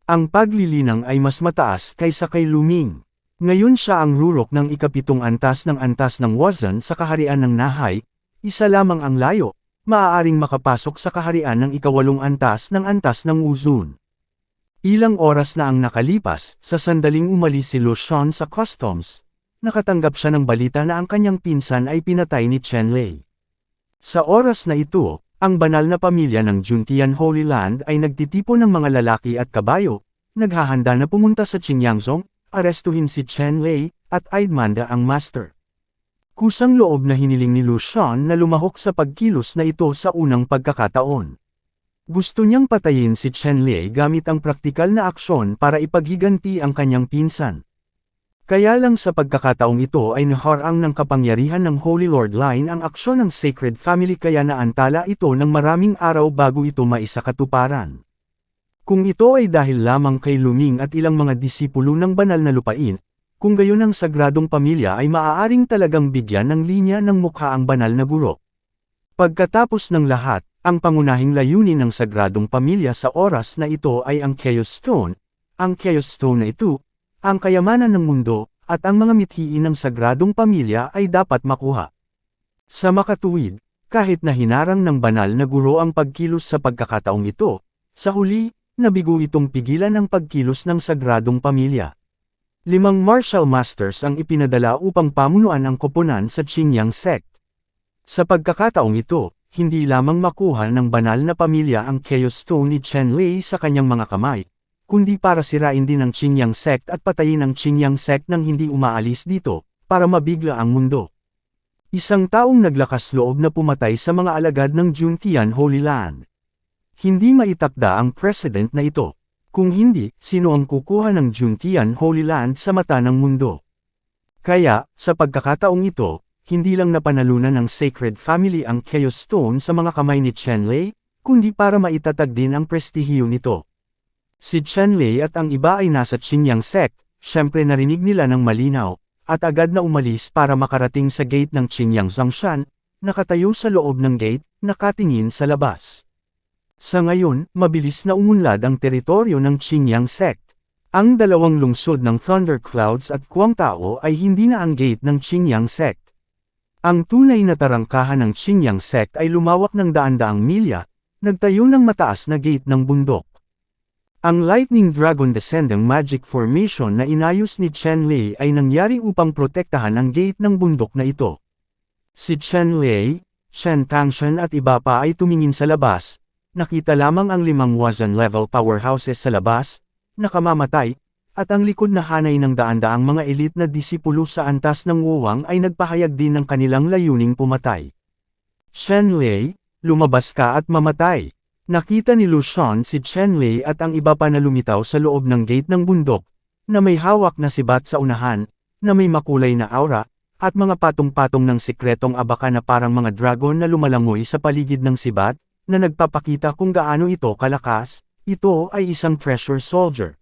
Ang paglilinang ay mas mataas kaysa kay Lu Ming. Ngayon siya ang rurok ng ikapitong antas ng Wuzhen sa kaharian ng Nahai, isa lamang ang layo, maaaring makapasok sa kaharian ng ikawalong antas ng Wuzun. Ilang oras na ang nakalipas, sa sandaling umalis si Lu Shan sa customs, nakatanggap siya ng balita na ang kanyang pinsan ay pinatay ni Chen Lei. Sa oras na ito, ang banal na pamilya ng Juntian Holy Land ay nagtitipon ng mga lalaki at kabayo, naghahanda na pumunta sa Qingyangzong, arestuhin si Chen Lei, at idmanda ang master. Kusang loob na hiniling ni Lu Shan na lumahok sa pagkilos na ito sa unang pagkakataon. Gusto niyang patayin si Chen Lei gamit ang praktikal na aksyon para ipaghiganti ang kanyang pinsan. Kaya lang sa pagkakataong ito ay naharang ng kapangyarihan ng Holy Lord Line ang aksyon ng Sacred Family kaya naantala ito ng maraming araw bago ito maisakatuparan. Kung ito ay dahil lamang kay Lu Ming at ilang mga disipulo ng banal na lupain, kung gayon ang sagradong pamilya ay maaaring talagang bigyan ng linya ng mukha ang banal na guro. Pagkatapos ng lahat, ang pangunahing layunin ng sagradong pamilya sa oras na ito ay ang Chaos Stone. Ang Chaos Stone na ito, ang kayamanan ng mundo, at ang mga mithiin ng sagradong pamilya ay dapat makuha. Sa makatuwid, kahit na hinarang ng banal na guro ang pagkilos sa pagkakataong ito, sa huli, nabigo itong pigilan ang pagkilos ng sagradong pamilya. 5 martial masters ang ipinadala upang pamunuan ang koponan sa Qingyang sect. Sa pagkakataong ito, hindi lamang makuha ng banal na pamilya ang Chaos Stone ni Chen Lei sa kanyang mga kamay, kundi para sirain din ang Qingyang sect at patayin ang Qingyang sect nang hindi umaalis dito, para mabigla ang mundo. Isang taong naglakas loob na pumatay sa mga alagad ng Juntian Holy Land. Hindi maitakda ang precedent na ito. Kung hindi, sino ang kukuha ng Juntian Holy Land sa mata ng mundo? Kaya, sa pagkakataong ito, hindi lang napanalunan ng Sacred Family ang Chaos Stone sa mga kamay ni Chen Lei, kundi para maitatag din ang prestihiyo nito. Si Chen Lei at ang iba ay nasa Qingyang sect, syempre narinig nila ng malinaw, at agad na umalis para makarating sa gate ng Qingyang Zhongshan, nakatayo sa loob ng gate, nakatingin sa labas. Sa ngayon, mabilis na umunlad ang teritoryo ng Qingyang sect. Ang dalawang lungsod ng Thunder Clouds at Guangtao ay hindi na ang gate ng Qingyang sect. Ang tunay na tarangkahan ng Qingyang sect ay lumawak ng daan-daang milya, nagtayo ng mataas na gate ng bundok. Ang Lightning Dragon Descending Magic Formation na inayos ni Chen Lei ay nangyari upang protektahan ang gate ng bundok na ito. Si Chen Lei, Shen Tangshan at iba pa ay tumingin sa labas. Nakita lamang ang 5 Wuzhen-level powerhouses sa labas, nakamamatay, at ang likod na hanay ng daan-daang mga elite na disipulo sa antas ng Wuwang ay nagpahayag din ng kanilang layuning pumatay. Chen Lei, lumabas ka at mamatay. Nakita ni Lu Shan si Chen Lei at ang iba pa na lumitaw sa loob ng gate ng bundok, na may hawak na sibat sa unahan, na may makulay na aura, at mga patong-patong ng sikretong abaka na parang mga dragon na lumalangoy sa paligid ng sibat, na nagpapakita kung gaano ito kalakas. Ito ay isang treasure soldier.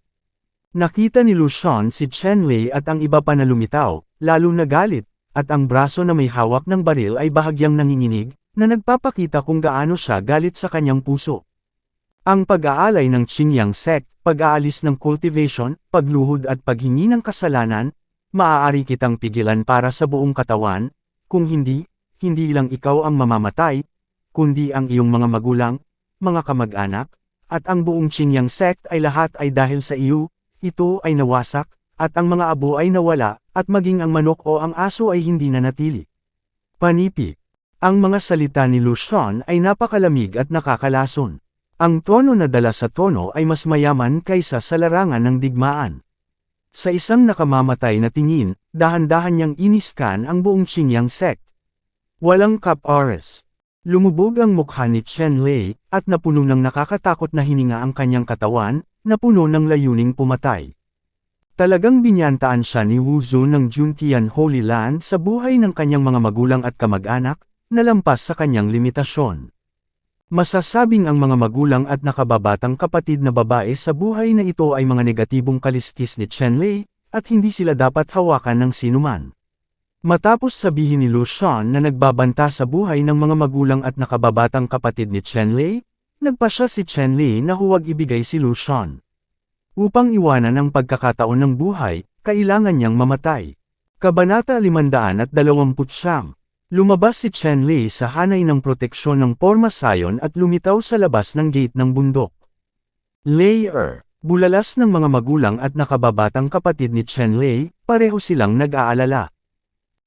Nakita ni Lu Shan si Chen Lei at ang iba pa na lumitaw, lalo na galit, at ang braso na may hawak ng baril ay bahagyang nanginginig, na nagpapakita kung gaano siya galit sa kanyang puso. Ang pag-aalay ng Qingyang sect, pag-aalis ng cultivation, pagluhod at paghingi ng kasalanan, maaari kitang pigilan para sa buong katawan, kung hindi, hindi lang ikaw ang mamamatay, kundi ang iyong mga magulang, mga kamag-anak, at ang buong Qingyang sect ay lahat ay dahil sa iyo, ito ay nawasak, at ang mga abo ay nawala, at maging ang manok o ang aso ay hindi na natili. Panipi. Ang mga salita ni Lu Shan ay napakalamig at nakakalason. Ang tono na dala sa tono ay mas mayaman kaysa sa larangan ng digmaan. Sa isang nakamamatay na tingin, dahan-dahan niyang iniskan ang buong Qingyang sect. Walang cap-oras. Lumubog ang mukha ni Chen Lei, at napuno ng nakakatakot na hininga ang kanyang katawan, na puno ng layuning pumatay. Talagang binyantaan siya ni Wu Zun ng Juntian Holy Land sa buhay ng kanyang mga magulang at kamag-anak, na lampas sa kanyang limitasyon. Masasabing ang mga magulang at nakababatang kapatid na babae sa buhay na ito ay mga negatibong kaliskis ni Chen Lei, at hindi sila dapat hawakan ng sinuman. Matapos sabihin ni Lu Shan na nagbabanta sa buhay ng mga magulang at nakababatang kapatid ni Chen Lei, nagpasya si Chen Lei na huwag ibigay si Lu Shan. Upang iwanan ang pagkakataon ng buhay, kailangan niyang mamatay. Kabanata 529. Lumabas si Chen Lei sa hanay ng proteksyon ng Porma Sayon at lumitaw sa labas ng gate ng bundok. Layer. Bulalas ng mga magulang at nakababatang kapatid ni Chen Lei, pareho silang nag-aalala.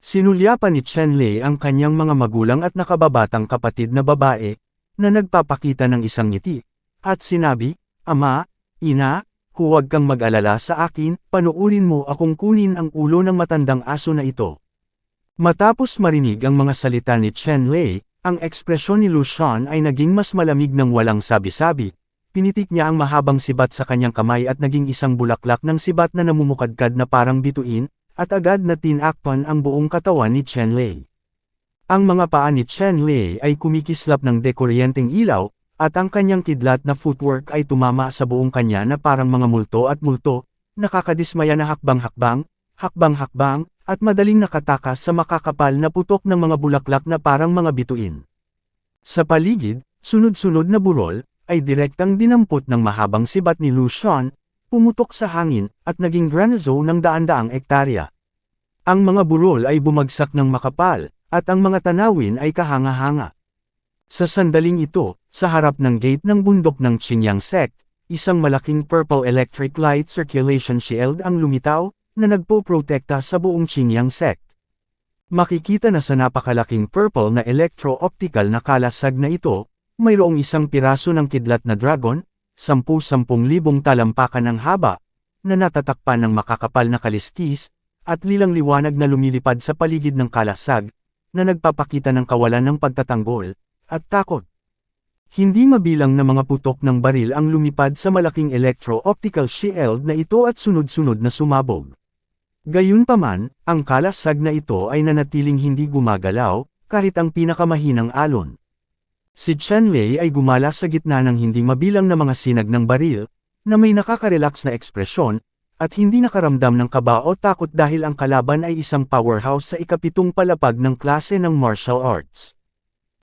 Sinulyapan ni Chen Lei ang kanyang mga magulang at nakababatang kapatid na babae, na nagpapakita ng isang ngiti, at sinabi, "Ama, ina, huwag kang mag-alala sa akin, panuurin mo akong kunin ang ulo ng matandang aso na ito." Matapos marinig ang mga salita ni Chen Lei, ang ekspresyon ni Lu Shan ay naging mas malamig ng walang sabi-sabi. Pinitik niya ang mahabang sibat sa kanyang kamay at naging isang bulaklak ng sibat na namumukadkad na parang bituin, at agad na tinakpan ang buong katawan ni Chen Lei. Ang mga paa ni Chen Lei ay kumikislap ng dekoryenteng ilaw, at ang kanyang kidlat na footwork ay tumama sa buong kanya na parang mga multo at multo, nakakadismaya na hakbang-hakbang, hakbang-hakbang, at madaling nakatakas sa makakapal na putok ng mga bulaklak na parang mga bituin. Sa paligid, sunod-sunod na burol, ay direktang dinampot ng mahabang sibat ni Lu Shan, pumutok sa hangin, at naging granizo ng daan-daang ektarya. Ang mga burol ay bumagsak ng makapal, at ang mga tanawin ay kahanga-hanga. Sa sandaling ito, sa harap ng gate ng bundok ng Qingyang sect, isang malaking purple electric light circulation shield ang lumitaw, na nagpo-protekta sa buong Qingyang sect. Makikita na sa napakalaking purple na electro-optical na kalasag na ito, mayroong isang piraso ng kidlat na dragon, 10,000 talampakan ng haba, na natatakpan ng makakapal na kalistis, at lilang liwanag na lumilipad sa paligid ng kalasag, na nagpapakita ng kawalan ng pagtatanggol, at takot. Hindi mabilang na mga putok ng baril ang lumipad sa malaking electro-optical shield na ito at sunod-sunod na sumabog. Gayunpaman, ang kalasag na ito ay nanatiling hindi gumagalaw, kahit ang pinakamahinang alon. Si Chen Lei ay gumala sa gitna ng hindi mabilang na mga sinag ng baril, na may nakaka-relax na ekspresyon, at hindi nakaramdam ng kaba o takot dahil ang kalaban ay isang powerhouse sa ikapitong palapag ng klase ng martial arts.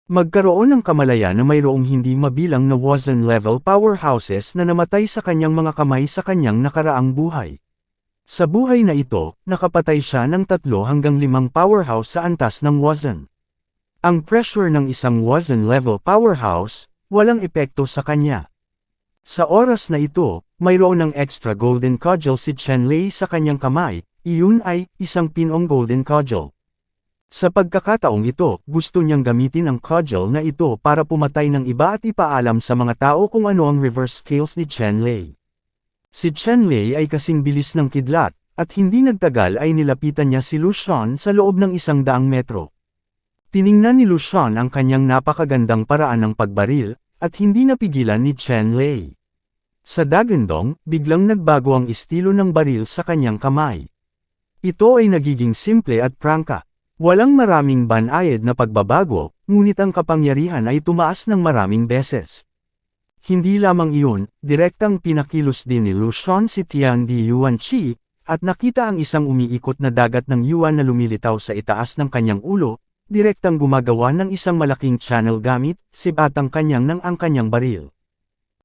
Magkaroon ng kamalaya na mayroong hindi mabilang na Wazen-level powerhouses na namatay sa kanyang mga kamay sa kanyang nakaraang buhay. Sa buhay na ito, nakapatay siya ng 3 hanggang 5 powerhouse sa antas ng Wazen. Ang pressure ng isang Wazen-level powerhouse, walang epekto sa kanya. Sa oras na ito, mayroon ng extra golden cudgel si Chen Lei sa kanyang kamay, iyon ay isang pinong golden cudgel. Sa pagkakataong ito, gusto niyang gamitin ang cudgel na ito para pumatay ng iba at ipaalam sa mga tao kung ano ang reverse skills ni Chen Lei. Si Chen Lei ay kasing bilis ng kidlat, at hindi nagtagal ay nilapitan niya si Lu Shan sa loob ng 100 metro. Tiningnan ni Lu Shan ang kanyang napakagandang paraan ng pagbaril, at hindi napigilan ni Chen Lei. Sa dagandong, biglang nagbago ang estilo ng baril sa kanyang kamay. Ito ay nagiging simple at prangka. Walang maraming banayad na pagbabago, ngunit ang kapangyarihan ay tumaas ng maraming beses. Hindi lamang iyon, direktang pinakilos din ni Lu Shan si Tian Di Yuanqi, at nakita ang isang umiikot na dagat ng yuan na lumilitaw sa itaas ng kanyang ulo, direktang gumagawa ng isang malaking channel gamit, sibatang kanyang ng ang kanyang baril.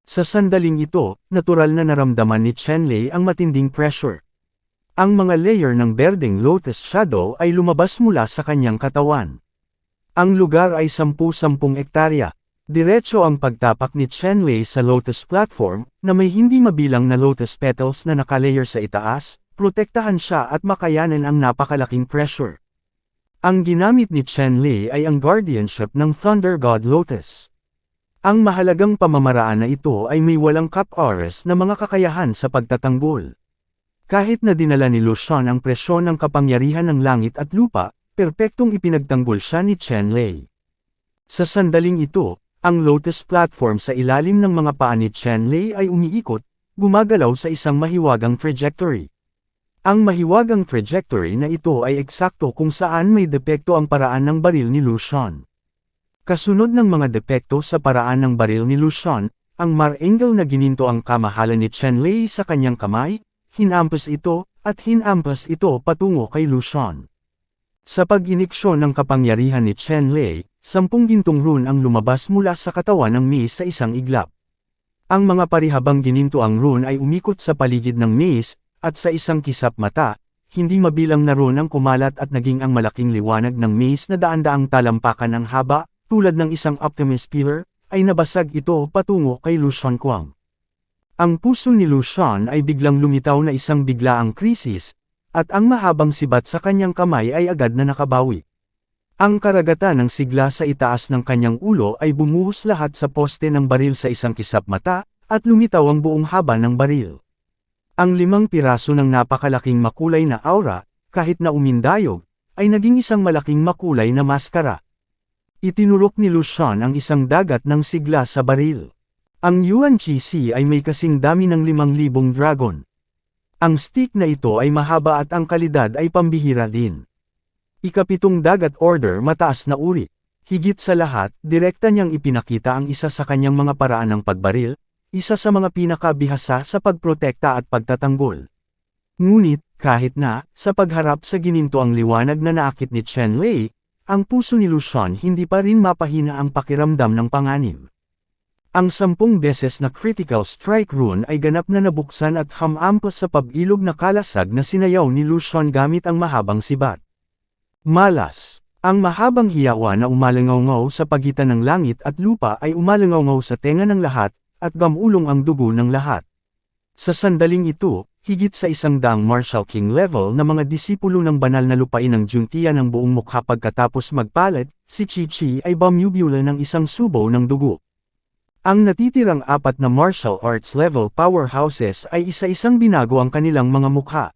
Sa sandaling ito, natural na naramdaman ni Chen Lei ang matinding pressure. Ang mga layer ng berdeng lotus shadow ay lumabas mula sa kanyang katawan. Ang lugar ay 10-10 ektarya. Diretso ang pagtapak ni Chen Lei sa lotus platform, na may hindi mabilang na lotus petals na nakalayer sa itaas, protektahan siya at makayanan ang napakalaking pressure. Ang ginamit ni Chen Lei ay ang guardianship ng Thunder God Lotus. Ang mahalagang pamamaraan na ito ay may walang cap-oras na mga kakayahan sa pagtatanggol. Kahit na dinala ni Lucian ang presyon ng kapangyarihan ng langit at lupa, perpektong ipinagtanggol siya ni Chen Lei. Sa sandaling ito, ang lotus platform sa ilalim ng mga paa ni Chen Lei ay umiikot, gumagalaw sa isang mahiwagang trajectory. Ang mahiwagang trajectory na ito ay eksakto kung saan may depekto ang paraan ng baril ni Lucian. Kasunod ng mga depekto sa paraan ng baril ni Lucian, ang mar-angle na gininto ang kamahalan ni Chen Lei sa kanyang kamay, hinampas ito patungo kay Lucian. Sa pag-iniksyon ng kapangyarihan ni Chen Lei, 10 gintong rune ang lumabas mula sa katawan ng mace sa isang iglap. Ang mga parihabang gininto ang rune ay umikot sa paligid ng mace, at sa isang kisap mata, hindi mabilang na rune ang kumalat at naging ang malaking liwanag ng mace na daan-daang talampakan ng haba, tulad ng isang Optimus pillar, ay nabasag ito patungo kay Lucian Kuang. Ang puso ni Lucian ay biglang lumitaw na isang biglaang krisis, at ang mahabang sibat sa kanyang kamay ay agad na nakabawi. Ang karagatan ng sigla sa itaas ng kanyang ulo ay bumuhos lahat sa poste ng baril sa isang kisap mata, at lumitaw ang buong haba ng baril. Ang 5 piraso ng napakalaking makulay na aura, kahit na umindayog, ay naging isang malaking makulay na maskara. Itinurok ni Lucian ang isang dagat ng sigla sa baril. Ang Yuan Chi Si ay may kasing dami ng 5,000 dragon. Ang stick na ito ay mahaba at ang kalidad ay pambihira din. Ika-7 dagat order mataas na uri. Higit sa lahat, direkta niyang ipinakita ang isa sa kanyang mga paraan ng pagbaril, isa sa mga pinakabihasa sa pagprotekta at pagtatanggol. Ngunit, kahit na, sa pagharap sa gininto ang liwanag na naakit ni Chen Lei, ang puso ni Lucian hindi pa rin mapahina ang pakiramdam ng panganib. Ang 10 beses na critical strike rune ay ganap na nabuksan at hamampas sa pag-ilog na kalasag na sinayaw ni Lucian gamit ang mahabang sibat. Malas. Ang mahabang hiyawa na umalangaw-ngaw sa pagitan ng langit at lupa ay umalangaw-ngaw sa tenga ng lahat, at gamulong ang dugo ng lahat. Sa sandaling ito, higit sa 100 Martial King level na mga disipulo ng banal na lupain ng Juntian ng buong mukha pagkatapos magpalit, si Chi-Chi ay bumubula ng isang subo ng dugo. Ang natitirang 4 na martial arts level powerhouses ay isa-isang binago ang kanilang mga mukha.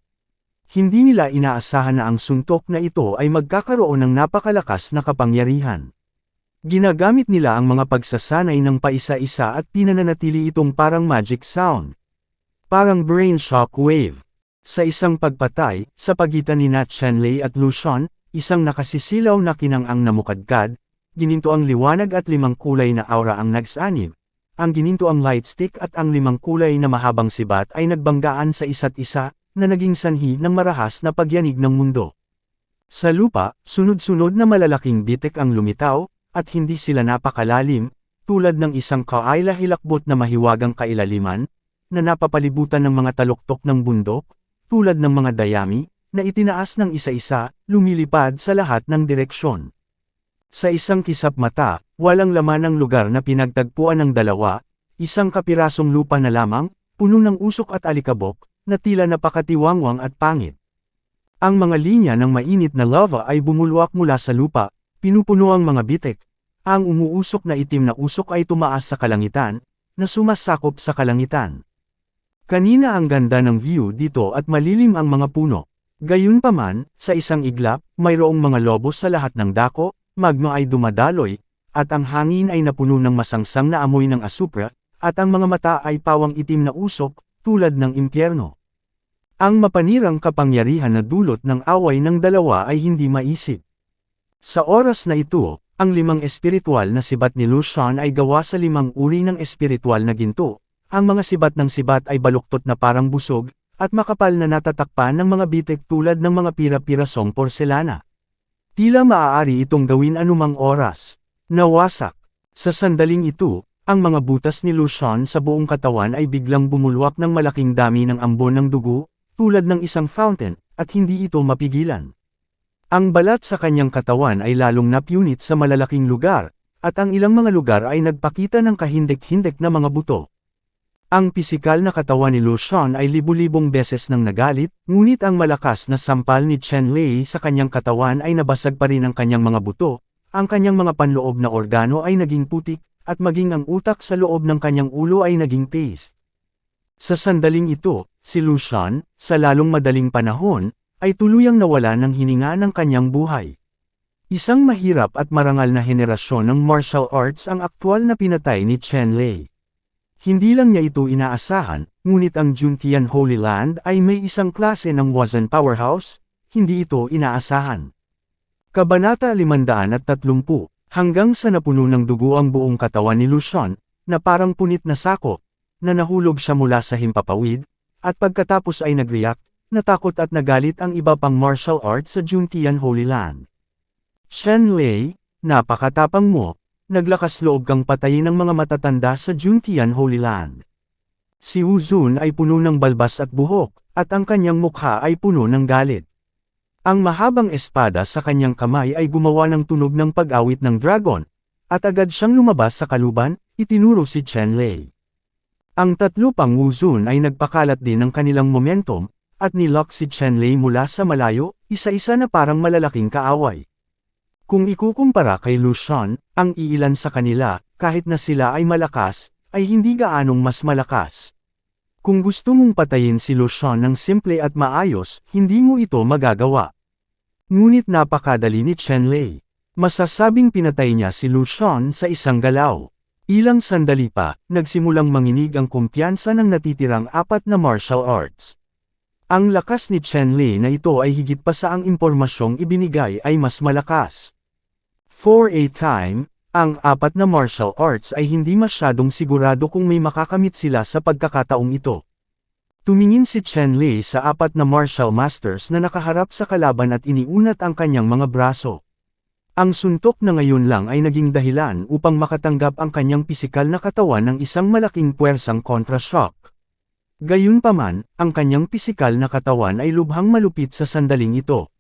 Hindi nila inaasahan na ang suntok na ito ay magkakaroon ng napakalakas na kapangyarihan. Ginagamit nila ang mga pagsasanay ng paisa-isa at pinananatili itong parang magic sound. Parang brain shock wave. Sa isang pagpatay, sa pagitan ni Chen Lei at Lucian, isang nakasisilaw na kinang-ang na mukadkad, gininto ang liwanag at 5 kulay na aura ang nagsanib. Ang gininto ang light stick at ang 5 kulay na mahabang sibat ay nagbanggaan sa isa't isa, na naging sanhi ng marahas na pagyanig ng mundo. Sa lupa, sunod-sunod na malalaking bitik ang lumitaw, at hindi sila napakalalim, tulad ng isang kaila-hilakbot na mahiwagang kailaliman, na napapalibutan ng mga taluktok ng bundok, tulad ng mga dayami, na itinaas ng isa-isa, lumilipad sa lahat ng direksyon. Sa isang kisap mata, walang laman ang lugar na pinagtagpuan ng dalawa, isang kapirasong lupa na lamang, puno ng usok at alikabok, na tila napakatiwangwang at pangit. Ang mga linya ng mainit na lava ay bumulwak mula sa lupa, pinupuno ang mga bitik. Ang umuusok na itim na usok ay tumaas sa kalangitan, na sumasakop sa kalangitan. Kanina ang ganda ng view dito at malilim ang mga puno. Gayunpaman, sa isang iglap, mayroong mga lobo sa lahat ng dako, magma ay dumadaloy, at ang hangin ay napuno ng masangsang na amoy ng asupra, at ang mga mata ay pawang itim na usok, tulad ng impyerno. Ang mapanirang kapangyarihan na dulot ng away ng dalawa ay hindi maisip. Sa oras na ito, ang 5 espiritual na sibat ni Lucian ay gawa sa 5 uri ng espiritual na ginto. Ang mga sibat ng sibat ay baluktot na parang busog, at makapal na natatakpan ng mga bitik tulad ng mga pira-pirasong porselana. Tila maaari itong gawin anumang oras. Nawasak. Sa sandaling ito, ang mga butas ni Lucian sa buong katawan ay biglang bumulwak ng malaking dami ng ambon ng dugo, tulad ng isang fountain, at hindi ito mapigilan. Ang balat sa kanyang katawan ay lalong napunit sa malalaking lugar, at ang ilang mga lugar ay nagpakita ng kahindik-hindik na mga buto. Ang pisikal na katawan ni Lucian ay libu-libong beses nang nagalit, ngunit ang malakas na sampal ni Chen Lei sa kanyang katawan ay nabasag pa rin ang kanyang mga buto, ang kanyang mga panloob na organo ay naging putik, at maging ang utak sa loob ng kanyang ulo ay naging paste. Sa sandaling ito, Si Lucian, sa lalong madaling panahon, ay tuluyang nawala ng hininga ng kanyang buhay. Isang mahirap at marangal na henerasyon ng martial arts ang aktwal na pinatay ni Chen Lei. Hindi lang niya ito inaasahan, ngunit ang Juntian Holy Land ay may isang klase ng Wuzhen powerhouse, hindi ito inaasahan. Kabanata 530, hanggang sa napuno ng dugo ang buong katawan ni Lucian, na parang punit na sako, na nahulog siya mula sa himpapawid, at pagkatapos ay nag-react, natakot at nagalit ang iba pang martial arts sa Juntian Holy Land. Chen Lei, napakatapang mo, naglakas loob kang patayin ng mga matatanda sa Juntian Holy Land. Si Wu Zun ay puno ng balbas at buhok, at ang kanyang mukha ay puno ng galit. Ang mahabang espada sa kanyang kamay ay gumawa ng tunog ng pag-awit ng dragon, at agad siyang lumabas sa kaluban, itinuro si Chen Lei. Ang tatlo pang Wu Zun ay nagpakalat din ng kanilang momentum, at nilock si Chen Lei mula sa malayo, isa-isa na parang malalaking kaaway. Kung ikukumpara kay Lucian, ang iilan sa kanila, kahit na sila ay malakas, ay hindi gaanong mas malakas. Kung gusto mong patayin si Lucian ng simple at maayos, hindi mo ito magagawa. Ngunit napakadali ni Chen Lei. Masasabing pinatay niya si Lucian sa isang galaw. Ilang sandali pa, nagsimulang manginig ang kumpiyansa ng natitirang apat na martial arts. Ang lakas ni Chen Lei na ito ay higit pa sa ang impormasyong ibinigay ay mas malakas. For a time, ang apat na martial arts ay hindi masyadong sigurado kung may makakamit sila sa pagkakataong ito. Tumingin si Chen Lei sa apat na martial masters na nakaharap sa kalaban at iniunat ang kanyang mga braso. Ang suntok na ngayon lang ay naging dahilan upang makatanggap ang kanyang pisikal na katawan ng isang malaking puwersang kontra-shock. Gayunpaman, ang kanyang pisikal na katawan ay lubhang malupit sa sandaling ito.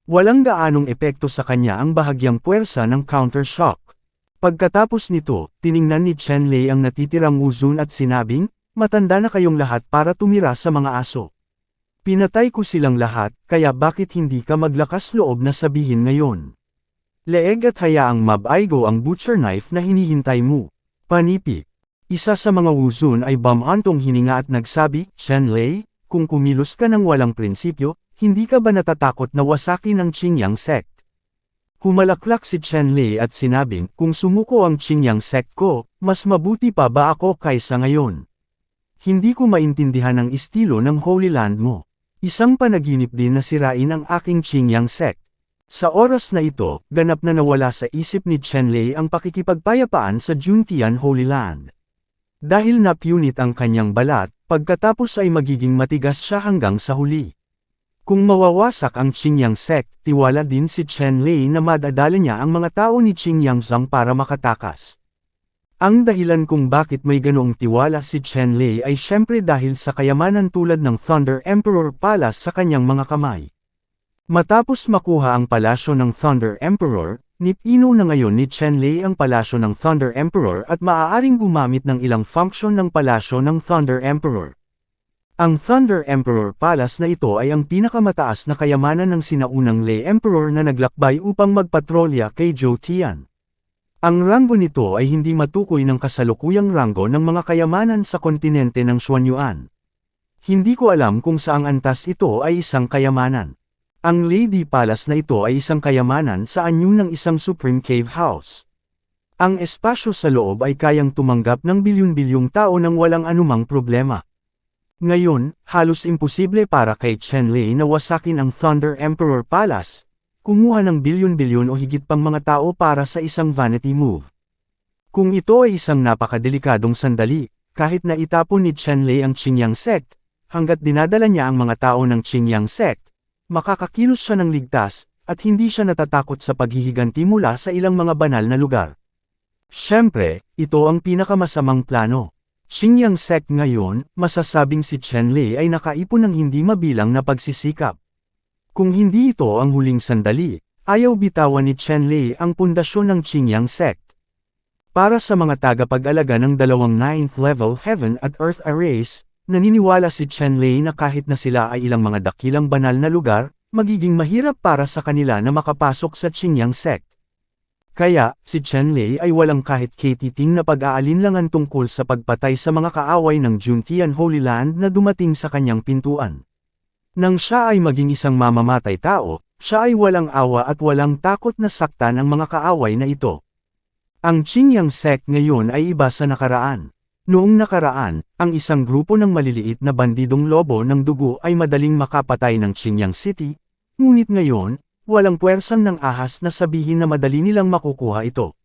Walang gaanong epekto sa kanya ang bahagyang puwersa ng counter-shock. Pagkatapos nito, tiningnan ni Chen Lei ang natitirang Wu Zun at sinabing, "Matanda na kayong lahat para tumira sa mga aso. Pinatay ko silang lahat, kaya bakit hindi ka maglakas loob na sabihin ngayon? Leeg at hayaang mabaigo ang butcher knife na hinihintay mo." Panipik. Isa sa mga Wu Zun ay bumantong hininga at nagsabi, "Chen Lei, kung kumilos ka ng walang prinsipyo, hindi ka ba natatakot na wasakin ang Qingyang sect?" Humalaklak si Chen Lei at sinabing, "Kung sumuko ang Qingyang sect ko, mas mabuti pa ba ako kaysa ngayon? Hindi ko maintindihan ang estilo ng Holy Land mo. Isang panaginip din na sirain ang aking Qingyang sect." Sa oras na ito, ganap na nawala sa isip ni Chen Lei ang pakikipagpayapaan sa Juntian Holy Land. Dahil napunit ang kanyang balat, pagkatapos ay magiging matigas siya hanggang sa huli. Kung mawawasak ang Qingyang sect, tiwala din si Chen Lei na madadala niya ang mga tao ni Qingyang Zhang para makatakas. Ang dahilan kung bakit may ganoong tiwala si Chen Lei ay syempre dahil sa kayamanan tulad ng Thunder Emperor Palace sa kanyang mga kamay. Matapos makuha ang palasyo ng Thunder Emperor, nipino na ngayon ni Chen Lei ang palasyo ng Thunder Emperor at maaaring gumamit ng ilang function ng palasyo ng Thunder Emperor. Ang Thunder Emperor Palace na ito ay ang pinakamataas na kayamanan ng sinaunang Lei Emperor na naglakbay upang magpatrolya kay Zhou Tian. Ang ranggo nito ay hindi matukoy ng kasalukuyang ranggo ng mga kayamanan sa kontinente ng Xuanyuan. Hindi ko alam kung saang antas ito ay isang kayamanan. Ang Lady Palace na ito ay isang kayamanan sa anyo ng isang Supreme Cave House. Ang espasyo sa loob ay kayang tumanggap ng bilyon-bilyong tao nang walang anumang problema. Ngayon, halos imposible para kay Chen Lei na wasakin ang Thunder Emperor Palace, kumuha ng bilyon-bilyon o higit pang mga tao para sa isang vanity move. Kung ito ay isang napakadelikadong sandali, kahit na itapon ni Chen Lei ang Qingyang sect, hanggat dinadala niya ang mga tao ng Qingyang sect, makakakilos siya ng ligtas, at hindi siya natatakot sa paghihiganti mula sa ilang mga banal na lugar. Siyempre, ito ang pinakamasamang plano. Qingyang sect ngayon, masasabing si Chen Lei ay nakaipon ng hindi mabilang na pagsisikap. Kung hindi ito ang huling sandali, ayaw bitawan ni Chen Lei ang pundasyon ng Qingyang sect. Para sa mga tagapag-alaga ng dalawang 9th level Heaven at Earth arrays, naniniwala si Chen Lei na kahit na sila ay ilang mga dakilang banal na lugar, magiging mahirap para sa kanila na makapasok sa Qingyang sect. Kaya, si Chen-Lei ay walang kahit katiting na pag-aalinlangan tungkol sa pagpatay sa mga kaaway ng Juntian Holy Land na dumating sa kanyang pintuan. Nang siya ay maging isang mamamatay tao, siya ay walang awa at walang takot na saktan ang mga kaaway na ito. Ang Qingyang sect ngayon ay iba sa nakaraan. Noong nakaraan, ang isang grupo ng maliliit na bandidong lobo ng dugo ay madaling makapatay ng Qingyang City, ngunit ngayon, walang puwersang ng ahas na sabihin na madali nilang makukuha ito.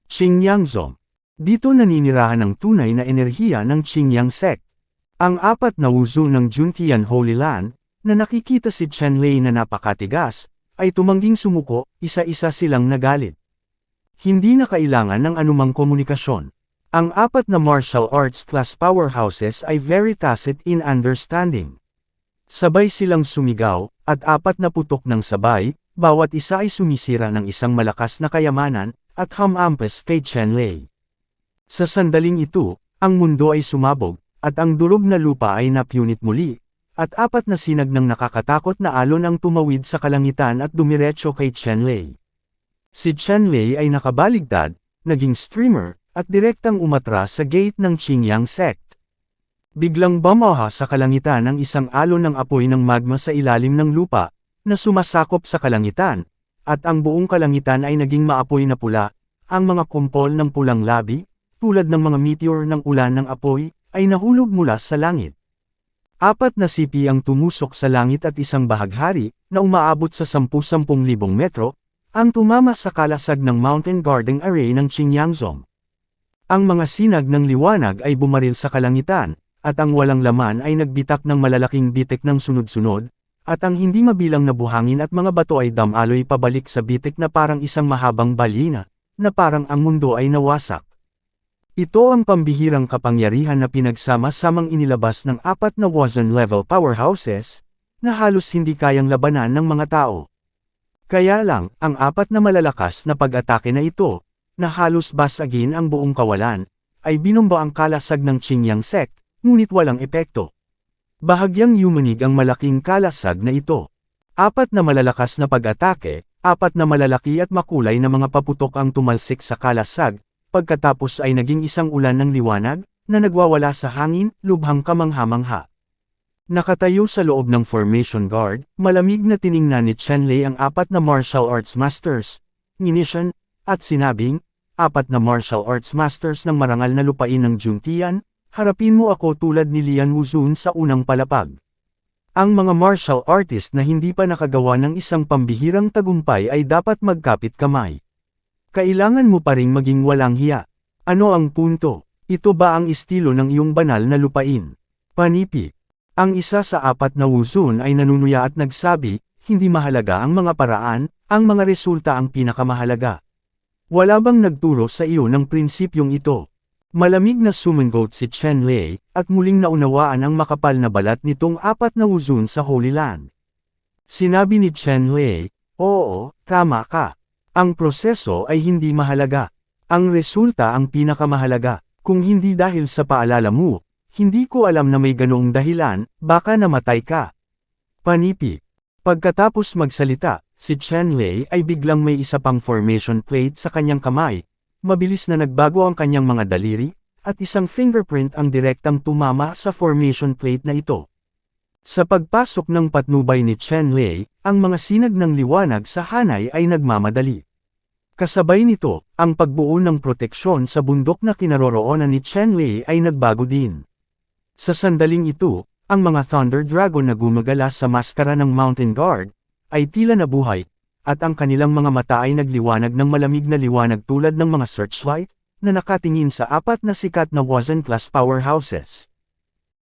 Qingyangzong. Dito naninirahan ang tunay na enerhiya ng Qingyang sect. Ang apat na wuzu ng Juntian Holy Land, na nakikita si Chen-Lei na napakatigas, ay tumangging sumuko, isa-isa silang nagalit. Hindi na kailangan ng anumang komunikasyon. Ang apat na martial arts class powerhouses ay very tacit in understanding. Sabay silang sumigaw, at apat na putok ng sabay, bawat isa ay sumisira ng isang malakas na kayamanan, at hamampas kay Chen-Lei. Sa sandaling ito, ang mundo ay sumabog, at ang durog na lupa ay napunit muli, at apat na sinag ng nakakatakot na alon ang tumawid sa kalangitan at dumiretso kay Chen-Lei. Si Chen-Lei ay nakabaligtad, naging streamer, at direktang umatras sa gate ng Qingyang sect. Biglang bumaha sa kalangitan ang isang alon ng apoy ng magma sa ilalim ng lupa, na sumasakop sa kalangitan, at ang buong kalangitan ay naging maapoy na pula, ang mga kumpol ng pulang labi, tulad ng mga meteor ng ulan ng apoy, ay nahulog mula sa langit. Apat na sipi ang tumusok sa langit at isang bahaghari, na umaabot sa 10,000 metro, ang tumama sa kalasag ng Mountain Guarding Array ng Qingyangzong. Ang mga sinag ng liwanag ay bumaril sa kalangitan, at ang walang laman ay nagbitak ng malalaking bitik ng sunod-sunod, at ang hindi mabilang na buhangin at mga bato ay damaloy pabalik sa bitik na parang isang mahabang balina, na parang ang mundo ay nawasak. Ito ang pambihirang kapangyarihan na pinagsama-samang inilabas ng apat na Wuzhen-level powerhouses, na halos hindi kayang labanan ng mga tao. Kaya lang, ang apat na malalakas na pag-atake na ito, na halos basagin ang buong kawalan, ay binomba ang kalasag ng Qingyang sect, ngunit walang epekto. Bahagyang yumanig ang malaking kalasag na ito. Apat na malalakas na pag-atake, apat na malalaki at makulay na mga paputok ang tumalsik sa kalasag, pagkatapos ay naging isang ulan ng liwanag, na nagwawala sa hangin, lubhang kamangha-mangha. Nakatayo sa loob ng formation guard, malamig na tiningnan ni Chen-Lei ang apat na martial arts masters, nginisyan, at sinabing, apat na martial arts masters ng marangal na lupain ng Juntian, harapin mo ako tulad ni Lian Wuzun sa unang palapag. Ang mga martial artist na hindi pa nakagawa ng isang pambihirang tagumpay ay dapat magkapit kamay. Kailangan mo pa ring maging walang hiya. Ano ang punto? Ito ba ang estilo ng iyong banal na lupain? Panipi. Ang isa sa apat na Wuzun ay nanunuya at nagsabi, hindi mahalaga ang mga paraan, ang mga resulta ang pinakamahalaga. Wala bang nagturo sa iyo ng prinsipyong ito? Malamig na sumangot si Chen-Lei, at muling naunawaan ang makapal na balat nitong apat na Wuzun sa Holy Land. Sinabi ni Chen-Lei, oo, tama ka. Ang proseso ay hindi mahalaga. Ang resulta ang pinakamahalaga. Kung hindi dahil sa paalala mo, hindi ko alam na may ganoong dahilan, baka namatay ka. Panipi. Pagkatapos magsalita, si Chen-Lei ay biglang may isa pang formation plate sa kanyang kamay. Mabilis na nagbago ang kanyang mga daliri, at isang fingerprint ang direktang tumama sa formation plate na ito. Sa pagpasok ng patnubay ni Chen-Lei, ang mga sinag ng liwanag sa hanay ay nagmamadali. Kasabay nito, ang pagbuo ng proteksyon sa bundok na kinaroroonan ni Chen-Lei ay nagbago din. Sa sandaling ito, ang mga Thunder Dragon na gumagala sa maskara ng Mountain Guard, ay tila nabuhay, at ang kanilang mga mata ay nagliwanag ng malamig na liwanag tulad ng mga searchlight, na nakatingin sa apat na sikat na Wuzhen-class powerhouses.